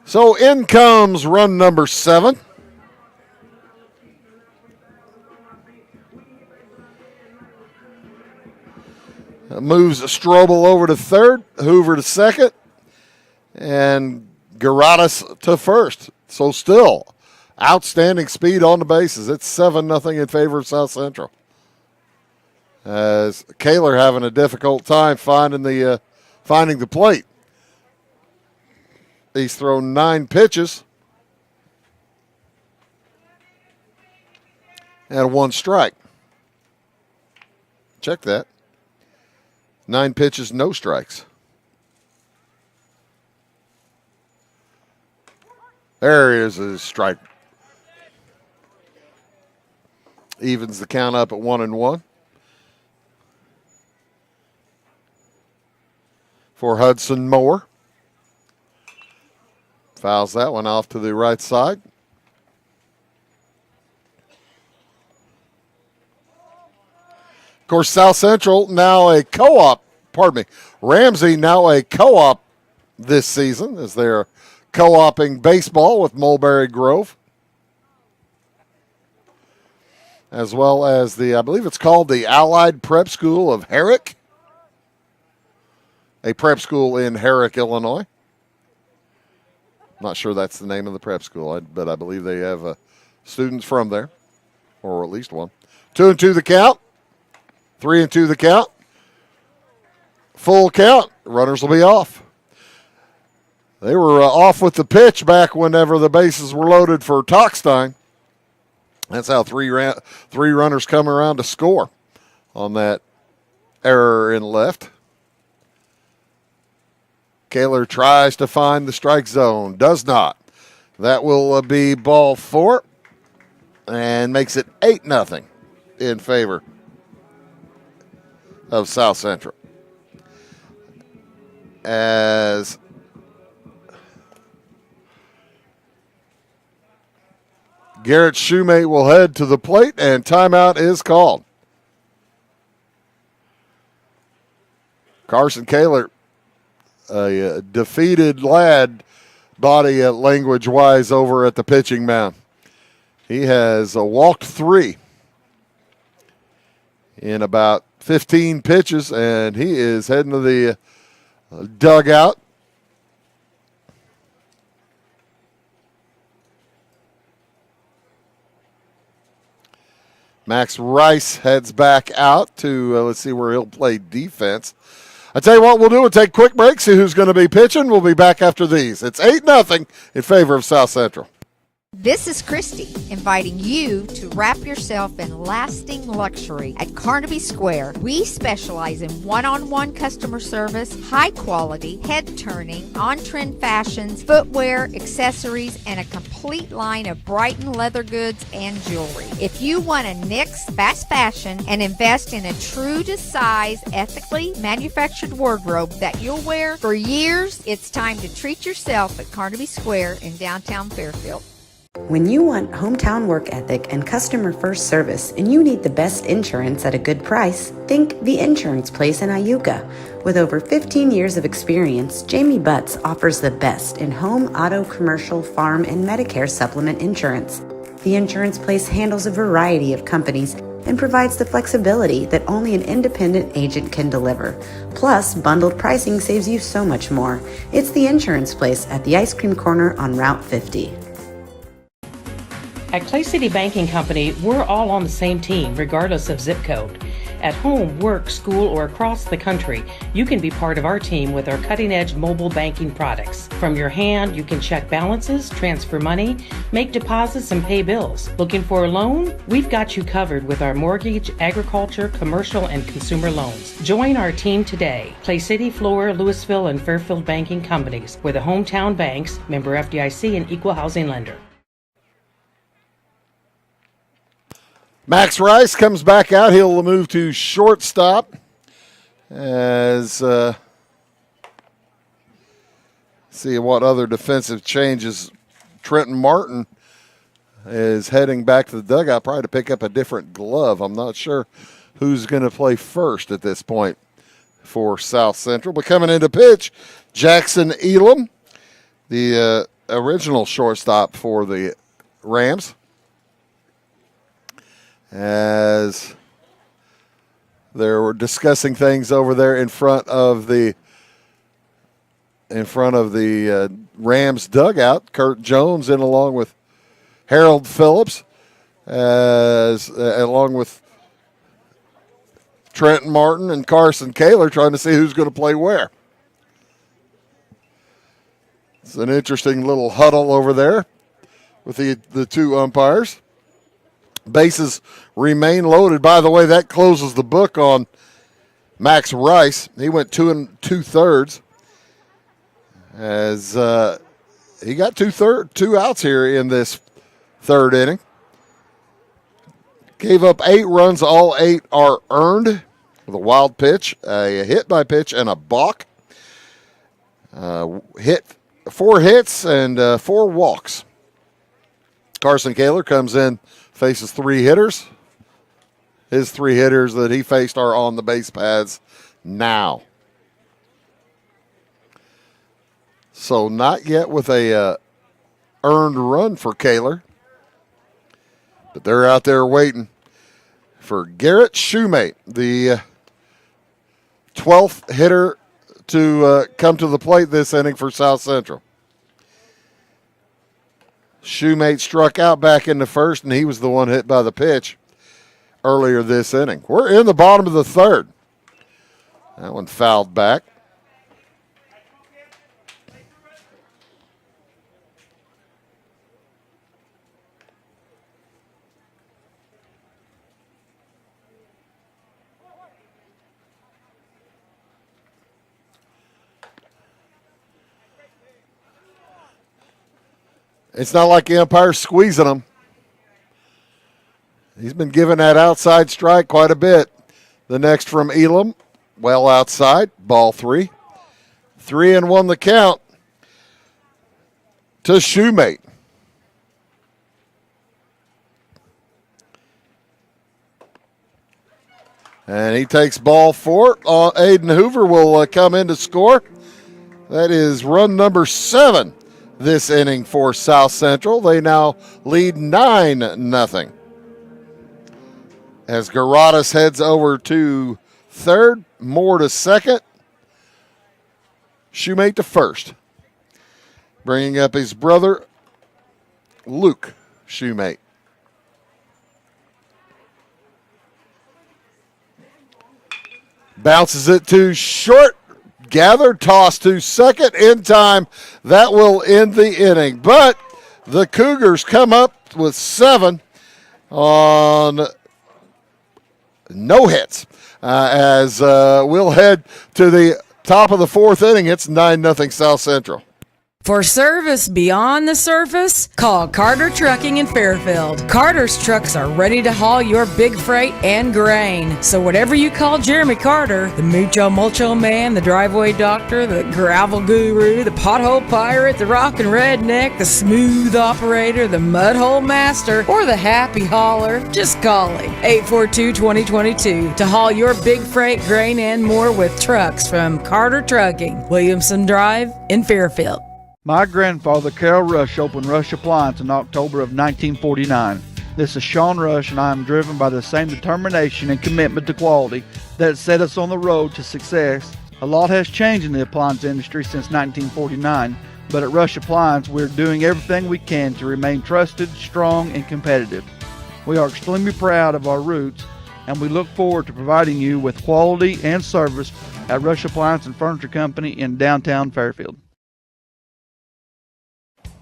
So in comes run number 7. Moves Strobel over to third, Hoover to second, and Garadas to first. So still, outstanding speed on the bases. It's 7-0 in favor of South Central. As Kaler having a difficult time finding the plate. He's thrown 9 pitches and 1 strike. Check that. 9 pitches, no strikes. There is his strike. Evens the count up at 1-1. For Hudson Moore. Fouls that one off to the right side. Of course, South Central now a co-op, Ramsey now a co-op this season as they're co-oping baseball with Mulberry Grove. As well as I believe it's called the Allied Prep School of Herrick. A prep school in Herrick, Illinois. Not sure that's the name of the prep school, but I believe they have students from there, or at least one. 2-2 the count. 3-2 the count. Full count. Runners will be off. They were off with the pitch back whenever the bases were loaded for Tockstein. That's how three runners come around to score on that Error in left. Kaler tries to find the strike zone. Does not. That will be ball 4 and makes it 8-0 in favor of South Central. As Garrett Shoemate will head to the plate, and timeout is called. Carson Kaler, a defeated lad, body language-wise, over at the pitching mound. He has walked 3 in about 15 pitches, and he is heading to the dugout. Max Rice heads back out to, let's see where he'll play defense. I tell you what we'll do. We'll take a quick break, see who's going to be pitching. We'll be back after these. It's 8-0 in favor of South Central. This is Christy, inviting you to wrap yourself in lasting luxury at Carnaby Square. We specialize in one-on-one customer service, high quality, head-turning, on-trend fashions, footwear, accessories, and a complete line of Brighton leather goods and jewelry. If you want to nix fast fashion and invest in a true-to-size, ethically manufactured wardrobe that you'll wear for years, it's time to treat yourself at Carnaby Square in downtown Fairfield. When you want hometown work ethic and customer first service and you need the best insurance at a good price, think The Insurance Place in Iuka. With over 15 years of experience, Jamie Butts offers the best in home, auto, commercial, farm, and Medicare supplement insurance. The Insurance Place handles a variety of companies and provides the flexibility that only an independent agent can deliver. Plus, bundled pricing saves you so much more. It's The Insurance Place at the Ice Cream Corner on Route 50. At Clay City Banking Company, we're all on the same team, regardless of zip code. At home, work, school, or across the country, you can be part of our team with our cutting-edge mobile banking products. From your hand, you can check balances, transfer money, make deposits, and pay bills. Looking for a loan? We've got you covered with our mortgage, agriculture, commercial, and consumer loans. Join our team today. Clay City, Flora, Louisville, and Fairfield Banking Companies. We're the hometown banks, member FDIC, and equal housing lender. Max Rice comes back out. He'll move to shortstop as see what other defensive changes. Trenton Martin is heading back to the dugout, probably to pick up a different glove. I'm not sure who's going to play first at this point for South Central. But coming into pitch, Jackson Elam, the original shortstop for the Rams. As they were discussing things over there in front of the Rams dugout, Kurt Jones in along with Harold Phillips, along with Trenton Martin and Carson Kaler, trying to see who's going to play where. It's an interesting little huddle over there with the two umpires. Bases remain loaded. By the way, that closes the book on Max Rice. He went 2 2/3 as he got two outs here in this third inning. Gave up 8 runs. All 8 are earned with a wild pitch, a hit by pitch, and a balk. Hit 4 hits and 4 walks. Carson Kaler comes in, faces 3 hitters. His 3 hitters that he faced are on the base paths now. So not yet with a earned run for Kaler. But they're out there waiting for Garrett Shoemate, the 12th hitter to come to the plate this inning for South Central. Shoemate struck out back in the first, and he was the one hit by the pitch earlier this inning. We're in the bottom of the third. That one fouled back. It's not like the umpire's squeezing them. He's been giving that outside strike quite a bit. The next from Elam, well outside, ball 3. 3-1 the count to Shoemate. And he takes ball 4. Aiden Hoover will come in to score. That is run number 7 this inning for South Central. They now lead 9-0. As Garadas heads over to third, Moore to second, Shoemate to first. Bringing up his brother, Luke Shoemate. Bounces it to short. Gathered, toss to second in time. That will end the inning. But the Cougars come up with 7 on no hits. As we'll head to the top of the 4th inning. It's 9-0 South Central. For service beyond the surface, call Carter Trucking in Fairfield. Carter's trucks are ready to haul your big freight and grain. So whatever you call Jeremy Carter, the Mucho Mulcho Man, the driveway doctor, the gravel guru, the pothole pirate, the rockin' redneck, the smooth operator, the mudhole master, or the happy hauler, just call him. 842-2022 to haul your big freight, grain, and more with trucks from Carter Trucking, Williamson Drive in Fairfield. My grandfather, Carol Rush, opened Rush Appliance in October of 1949. This is Sean Rush, and I am driven by the same determination and commitment to quality that set us on the road to success. A lot has changed in the appliance industry since 1949, but at Rush Appliance, we're doing everything we can to remain trusted, strong, and competitive. We are extremely proud of our roots, and we look forward to providing you with quality and service at Rush Appliance and Furniture Company in downtown Fairfield.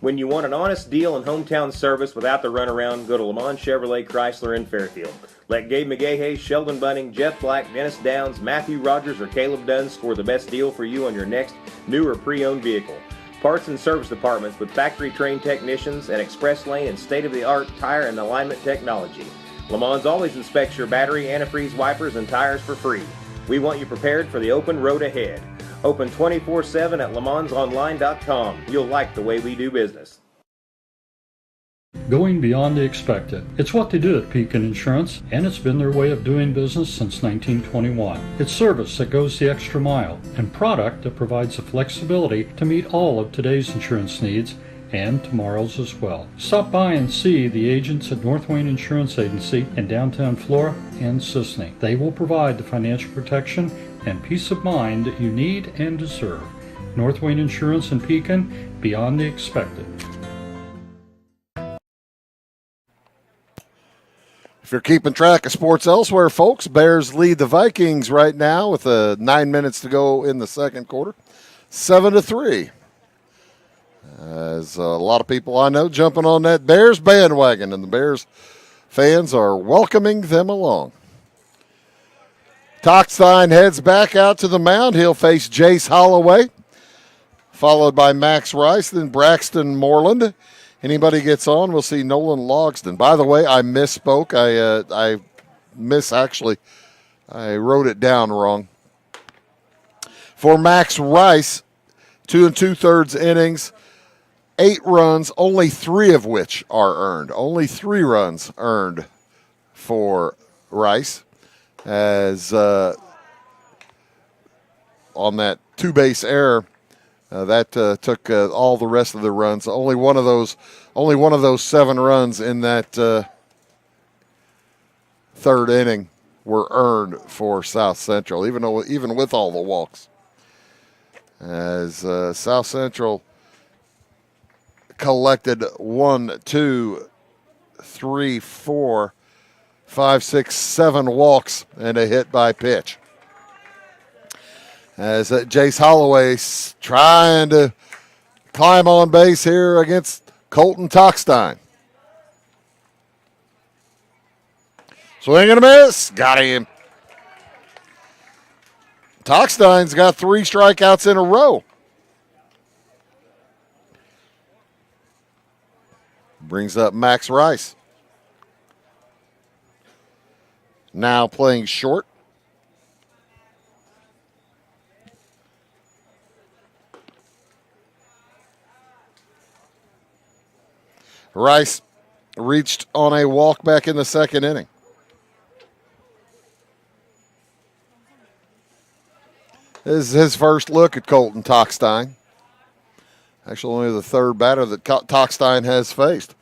When you want an honest deal and hometown service without the runaround, go to Le Mans Chevrolet Chrysler in Fairfield. Let Gabe McGahey, Sheldon Bunning, Jeff Black, Dennis Downs, Matthew Rogers, or Caleb Dunn score the best deal for you on your next new or pre-owned vehicle. Parts and service departments with factory-trained technicians and express lane and state-of-the-art tire and alignment technology. Le Mans always inspects your battery, antifreeze, wipers, and tires for free. We want you prepared for the open road ahead. Open 24/7 at lemansonline.com. You'll like the way we do business. Going beyond the expected. It's what they do at Pekin Insurance, and it's been their way of doing business since 1921. It's service that goes the extra mile, and product that provides the flexibility to meet all of today's insurance needs and tomorrow's as well. Stop by and see the agents at North Wayne Insurance Agency in downtown Flora and Sisney. They will provide the financial protection and peace of mind that you need and deserve. North Wayne Insurance in Pekin, beyond the expected. If you're keeping track of sports elsewhere, folks, Bears lead the Vikings right now with 9 minutes to go in the second quarter, 7-3. As a lot of people I know jumping on that Bears bandwagon, and the Bears fans are welcoming them along. Tockstein heads back out to the mound. He'll face Jace Holloway, followed by Max Rice, then Braxton Moreland. Anybody gets on, we'll see Nolan Logsdon. By the way, I misspoke. I wrote it down wrong. For Max Rice, 2 2/3 innings, 8 runs, only 3 of which are earned. Only 3 runs earned for Rice. As on that 2-base error, that took all the rest of the runs. Only one of those 7 runs in that 3rd inning were earned for South Central, even with all the walks. As South Central collected 1, 2, 3, 4, 5, 6, 7 walks and a hit by pitch. As Jace Holloway's trying to climb on base here against Colton Tockstein. Swing and a miss. Got him. Tockstein's got 3 strikeouts in a row. Brings up Max Rice. Now playing short. Rice reached on a walk back in the second inning. This is his first look at Colton Tockstein. Actually, only the third batter that Tockstein has faced.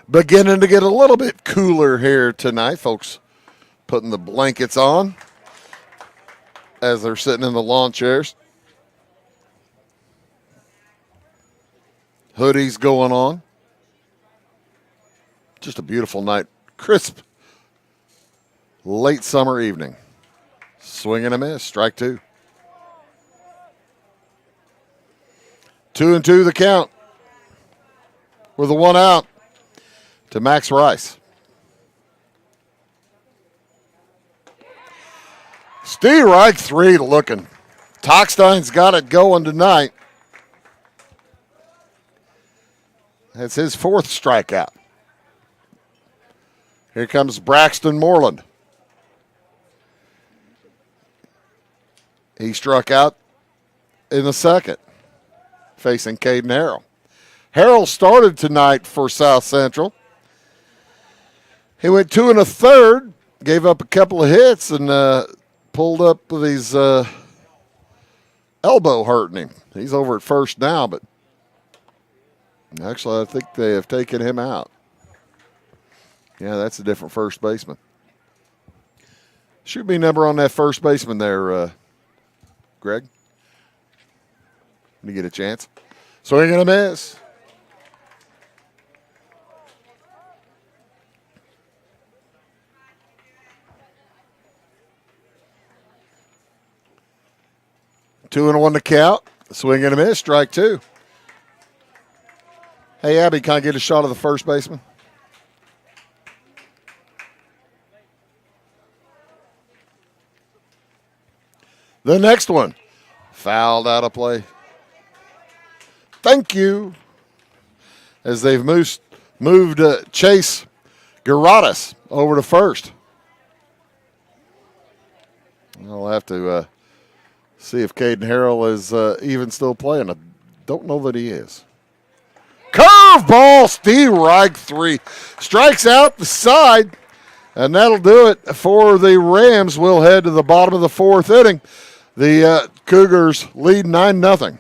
Beginning to get a little bit cooler here tonight, folks. Putting the blankets on as they're sitting in the lawn chairs. Hoodies going on. Just a beautiful night. Crisp. Late summer evening. Swing and a miss. Strike two. 2-2 the count. With a one out to Max Rice. Strike three looking. Tockstein's got it going tonight. That's his fourth strikeout. Here comes Braxton Moreland. He struck out in the second, facing Caden Harrell. Harrell started tonight for South Central. He went 2 1/3, gave up a couple of hits, and pulled up with his elbow hurting him. He's over at first now, but actually I think they have taken him out. Yeah, that's a different first baseman. Should be number on that first baseman there, Greg. When you get a chance. Swing and a miss. Two and one to count. Swing and a miss. Strike two. Hey, Abby, can I get a shot of the first baseman? The next one. Fouled out of play. Thank you. As they've moved Chase Garadas over to first. I'll have to see if Caden Harrell is even still playing. I don't know that he is. Curveball, strike three. Strikes out the side, and that'll do it for the Rams. We'll head to the bottom of the fourth inning. The Cougars lead 9-0.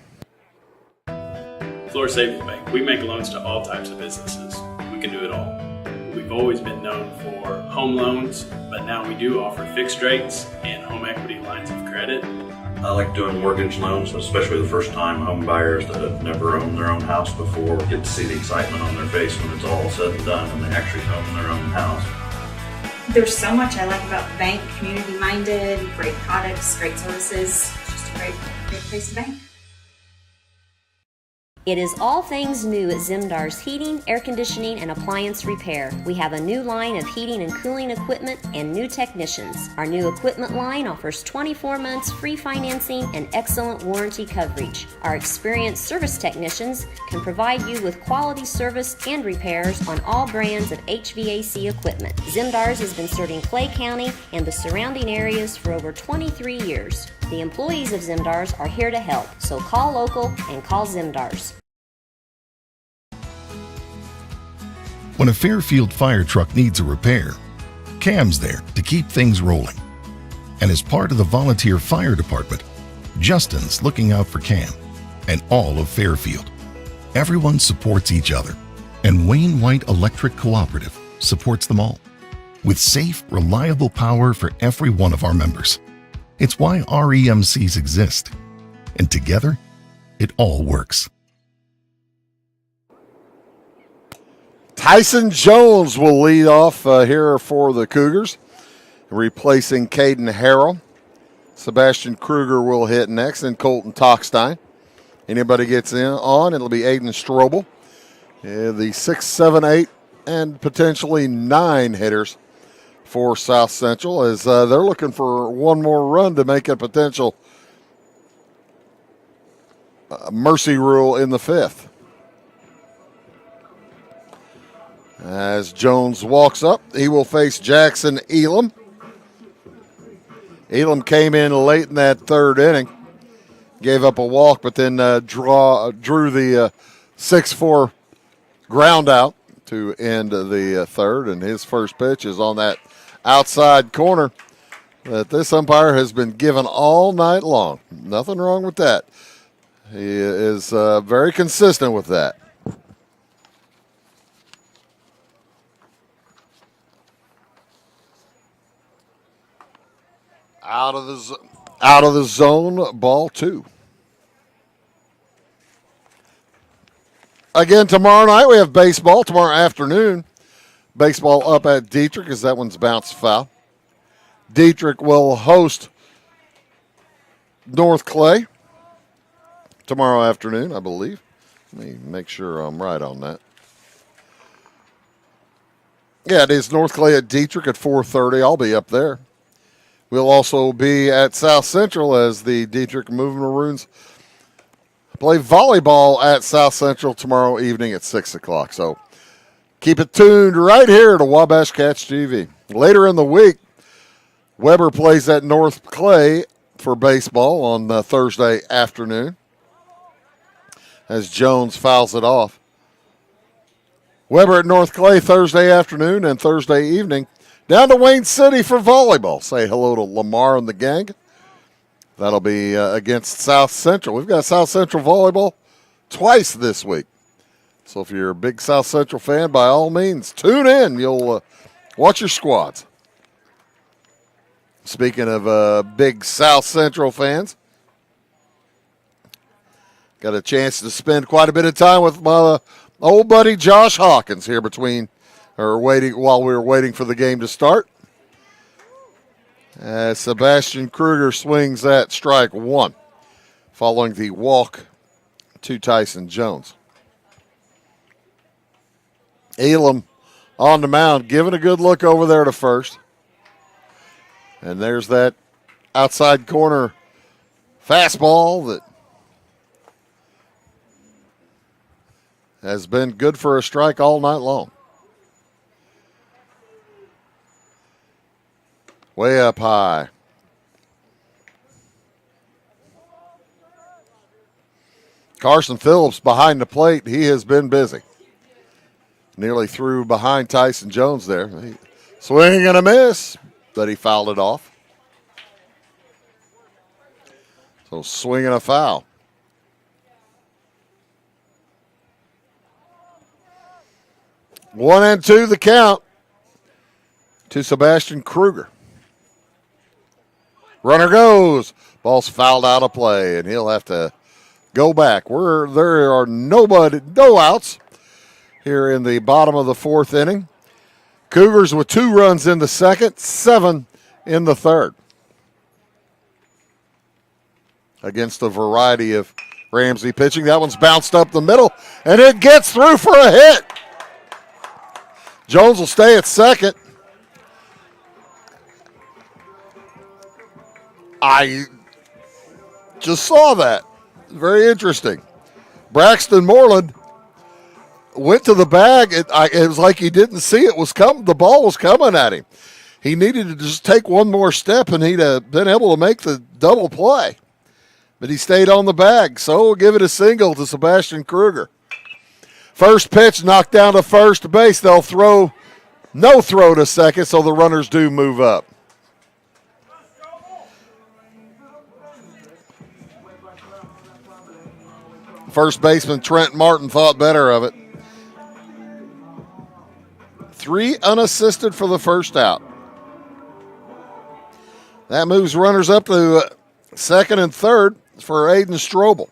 Florida Savings Bank, we make loans to all types of businesses. We can do it all. We've always been known for home loans, but now we do offer fixed rates and home equity lines of credit. I like doing mortgage loans, especially the first-time home buyers that have never owned their own house before. Get to see the excitement on their face when it's all said and done, when they actually own their own house. There's so much I like about the bank, community-minded, great products, great services, just a great place to bank. It is all things new at Zimdar's Heating, Air Conditioning, and Appliance Repair. We have a new line of heating and cooling equipment and new technicians. Our new equipment line offers 24 months free financing and excellent warranty coverage. Our experienced service technicians can provide you with quality service and repairs on all brands of HVAC equipment. Zimdar's has been serving Clay County and the surrounding areas for over 23 years. The employees of Zimdar's are here to help, so call local and call Zimdar's. When a Fairfield fire truck needs a repair, Cam's there to keep things rolling. And as part of the volunteer fire department, Justin's looking out for Cam and all of Fairfield. Everyone supports each other, and Wayne White Electric Cooperative supports them all, with safe, reliable power for every one of our members. It's why REMCs exist, and together, it all works. Tyson Jones will lead off here for the Cougars, replacing Caden Harrell. Sebastian Kruger will hit next, and Colton Tockstein. Anybody gets in on, it'll be Aiden Strobel. The 6, 7, 8, and potentially 9 hitters for South Central, as they're looking for one more run to make a potential mercy rule in the 5th. As Jones walks up, he will face Jackson Elam. Elam came in late in that 3rd inning, gave up a walk, but then drew the 6-4 ground out to end the 3rd, and his first pitch is on that outside corner that this umpire has been given all night long. Nothing wrong with that. He is very consistent with that. Out of the zone, ball 2. Again, tomorrow night we have baseball. Tomorrow afternoon, baseball up at Dietrich as that one's bounced foul. Dietrich will host North Clay tomorrow afternoon, I believe. Let me make sure I'm right on that. Yeah, it is North Clay at Dietrich at 4:30. I'll be up there. We'll also be at South Central as the Dietrich Moving Maroons play volleyball at South Central tomorrow evening at 6 o'clock. So keep it tuned right here to Wabash Cats TV. Later in the week, Weber plays at North Clay for baseball on Thursday afternoon as Jones fouls it off. Weber at North Clay Thursday afternoon and Thursday evening. Down to Wayne City for volleyball. Say hello to Lamar and the gang. That'll be against South Central. We've got South Central volleyball twice this week. So if you're a big South Central fan, by all means, tune in. You'll watch your squads. Speaking of big South Central fans, got a chance to spend quite a bit of time with my old buddy Josh Hawkins here while we were waiting for the game to start. As Sebastian Kruger swings at strike 1, following the walk to Tyson Jones. Elam on the mound, giving a good look over there to first. And there's that outside corner fastball that has been good for a strike all night long. Way up high. Carson Phillips behind the plate. He has been busy. Nearly threw behind Tyson Jones there. Swing and a miss, but he fouled it off. So swing and a foul. One and two the count to Sebastian Kruger. Runner goes. Ball's fouled out of play, and he'll have to go back. There are no outs here in the bottom of the 4th inning. Cougars with 2 runs in the 2nd, 7 in the 3rd. Against a variety of Ramsey pitching. That one's bounced up the middle, and it gets through for a hit. Jones will stay at second. I just saw that. Very interesting. Braxton Moreland went to the bag. It was like he didn't see it was coming. The ball was coming at him. He needed to just take one more step, and he'd have been able to make the double play. But he stayed on the bag, so we'll give it a single to Sebastian Kruger. First pitch knocked down to first base. They'll throw no throw to second, so the runners do move up. First baseman Trent Martin thought better of it. 3 unassisted for the first out. That moves runners up to second and third for Aiden Strobel.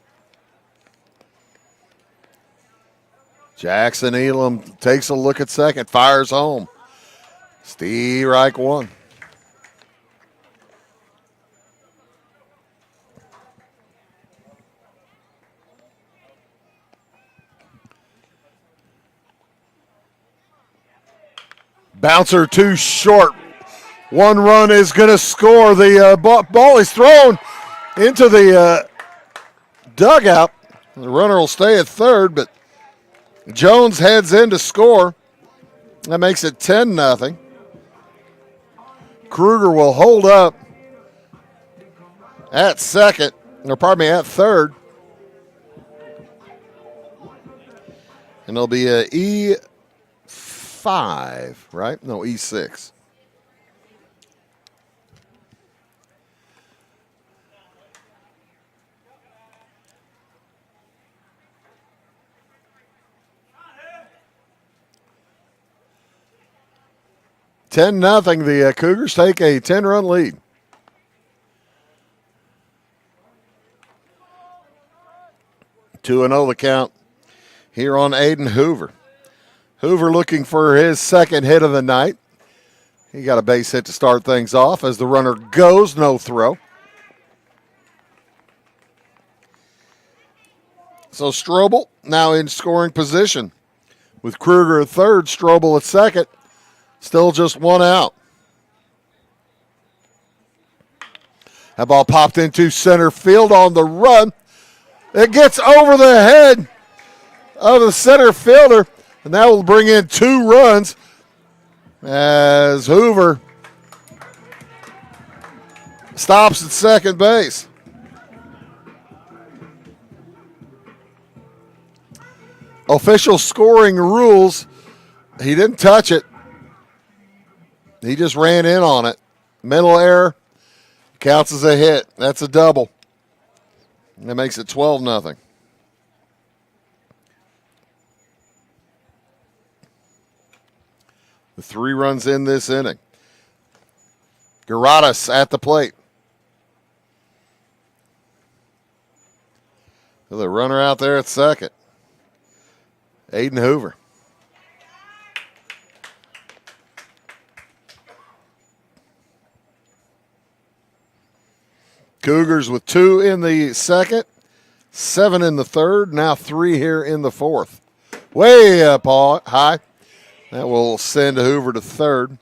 Jackson Elam takes a look at second, fires home. Steve Reich 1. Bouncer too short. 1 run is going to score. The ball is thrown into the dugout. The runner will stay at third, but Jones heads in to score. That makes it 10-0. Kruger will hold up at second, or pardon me, at third. And it'll be a E5, right? No, E6. Ten nothing. The Cougars take a 10-run lead. 2-0 the count here on Aiden Hoover. Hoover looking for his second hit of the night. He got a base hit to start things off as the runner goes, no throw. So Strobel now in scoring position with Kruger at third, Strobel at second. Still just one out. That ball popped into center field on the run. It gets over the head of the center fielder, and that will bring in 2 runs as Hoover stops at second base. Official scoring rules, he didn't touch it. He just ran in on it. Mental error counts as a hit. That's a double. That makes it 12-0. The 3 runs in this inning. Garadas at the plate. The runner out there at second. Aiden Hoover. Cougars with 2 in the second, 7 in the third, now 3 here in the fourth. Way up high. That will send Hoover to third.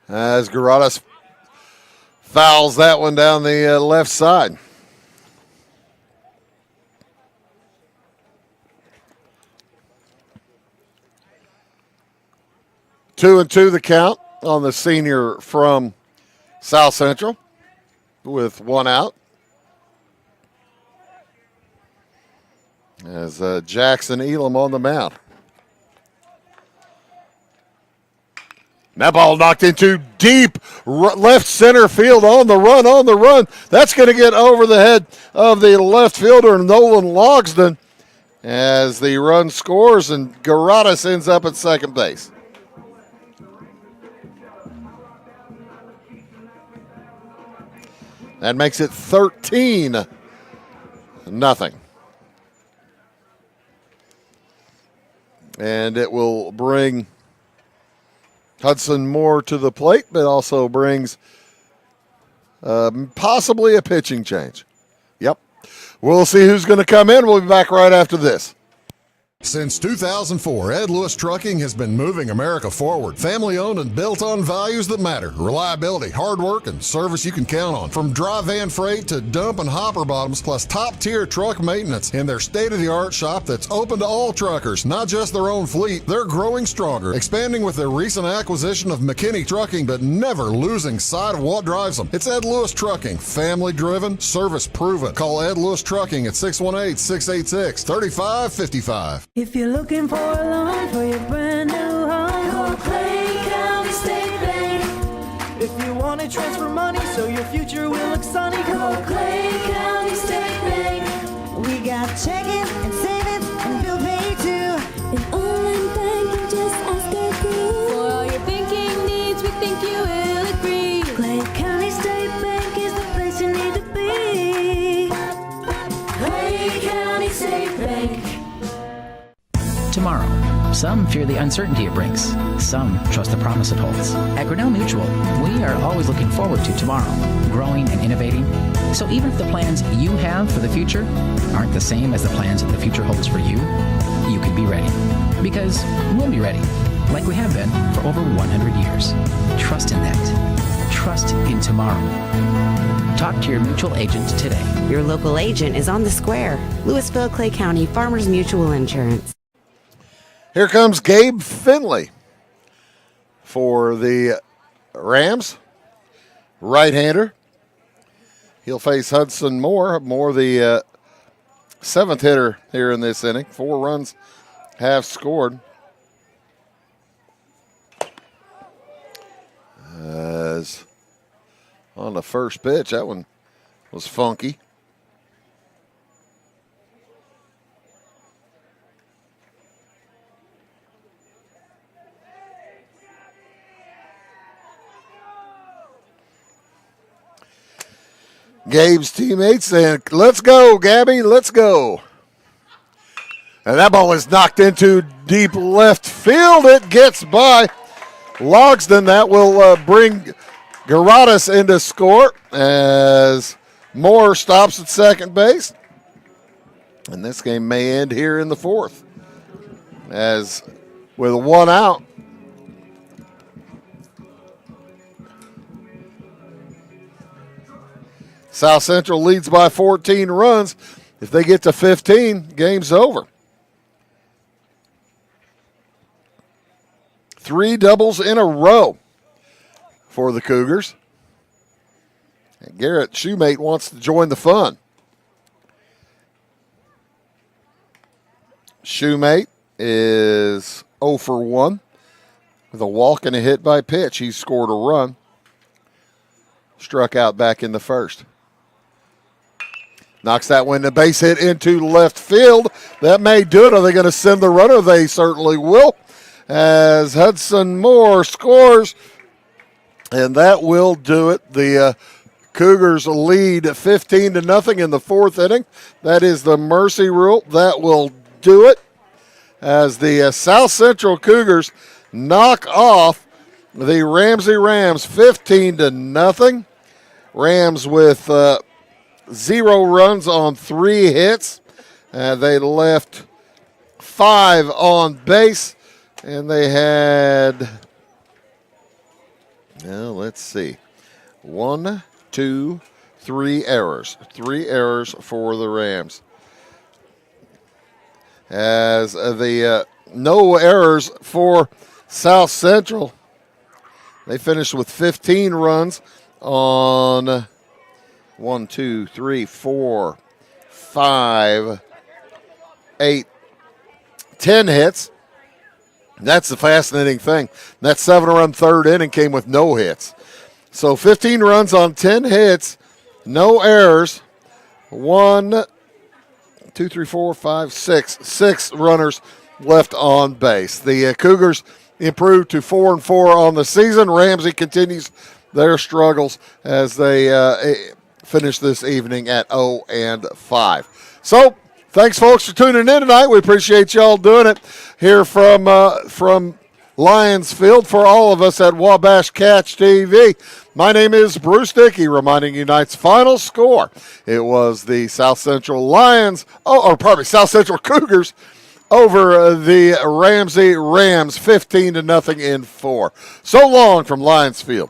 As Garadas fouls that one down the left side. Two and two the count on the senior from South Central with 1 out. As Jackson Elam on the mound. That ball knocked into deep left center field on the run. That's going to get over the head of the left fielder, Nolan Logsdon, as the run scores, and Garadas ends up at second base. That makes it 13-0. And it will bring Hudson Moore to the plate, but also brings possibly a pitching change. Yep. We'll see who's going to come in. We'll be back right after this. Since 2004, Ed Lewis Trucking has been moving America forward. Family owned and built on values that matter. Reliability, hard work, and service you can count on. From dry van freight to dump and hopper bottoms, plus top tier truck maintenance in their state-of-the-art shop that's open to all truckers, not just their own fleet. They're growing stronger, expanding with their recent acquisition of McKinney Trucking, but never losing sight of what drives them. It's Ed Lewis Trucking, family driven, service proven. Call Ed Lewis Trucking at 618-686-3555. If you're looking for a loan for your brand new home, call Clay County State Bank. If you want to transfer money so your future will look sunny, call Clay County State Bank. We got checking and savings and bill pay too. An online banking, just ask our crew. For all your banking needs, we think you will agree. Clay County State Bank is the place you need to be. Clay County State Bank. Tomorrow, Some fear the uncertainty it brings. Some trust the promise it holds. At Grinnell Mutual, we are always looking forward to tomorrow, growing and innovating. So even if the plans you have for the future aren't the same as the plans that the future holds for you, you can be ready. Because we'll be ready, like we have been for over 100 years. Trust in that. Trust in tomorrow. Talk to your mutual agent today. Your local agent is on the square. Louisville, Clay County, Farmers Mutual Insurance. Here comes Gabe Finley for the Rams. Right-hander. He'll face Hudson Moore. Moore, the seventh hitter here in this inning. 4 runs have scored. As on the first pitch, that one was funky. Gabe's teammates saying, "Let's go, Gabby, let's go." And that ball is knocked into deep left field. It gets by Logsdon. That will bring Garadas into score as Moore stops at second base. And this game may end here in the fourth, as with 1 out. South Central leads by 14 runs. If they get to 15, game's over. 3 doubles in a row for the Cougars. And Garrett Shoemate wants to join the fun. Shoemate is 0 for 1 with a walk and a hit by pitch. He scored a run. Struck out back in the first. Knocks that one, the base hit into left field. That may do it. Are they going to send the runner? They certainly will. As Hudson Moore scores, and that will do it. The Cougars lead 15-0 in the fourth inning. That is the mercy rule. That will do it. As the South Central Cougars knock off the Ramsey Rams 15-0. Rams with 0 runs on 3 hits. They left 5 on base, and they had, let's see, 1, 2, 3 errors. 3 errors for the Rams. As the no errors for South Central. They finished with 15 runs on 1, 2, 3, 4, 5, 8, 10 hits. That's the fascinating thing. That 7-run third inning came with no hits. So 15 runs on 10 hits, no errors. 1, 2, 3, 4, 5, 6. 6 runners left on base. The Cougars improved to 4-4 on the season. Ramsey continues their struggles as they finish this evening at 0-5. So, thanks, folks, for tuning in tonight. We appreciate y'all doing it here from Lions Field for all of us at Wabash Catch TV. My name is Bruce Dickey, reminding you tonight's final score. It was the South Central South Central Cougars over the Ramsey Rams, 15-0 in 4. So long from Lions Field.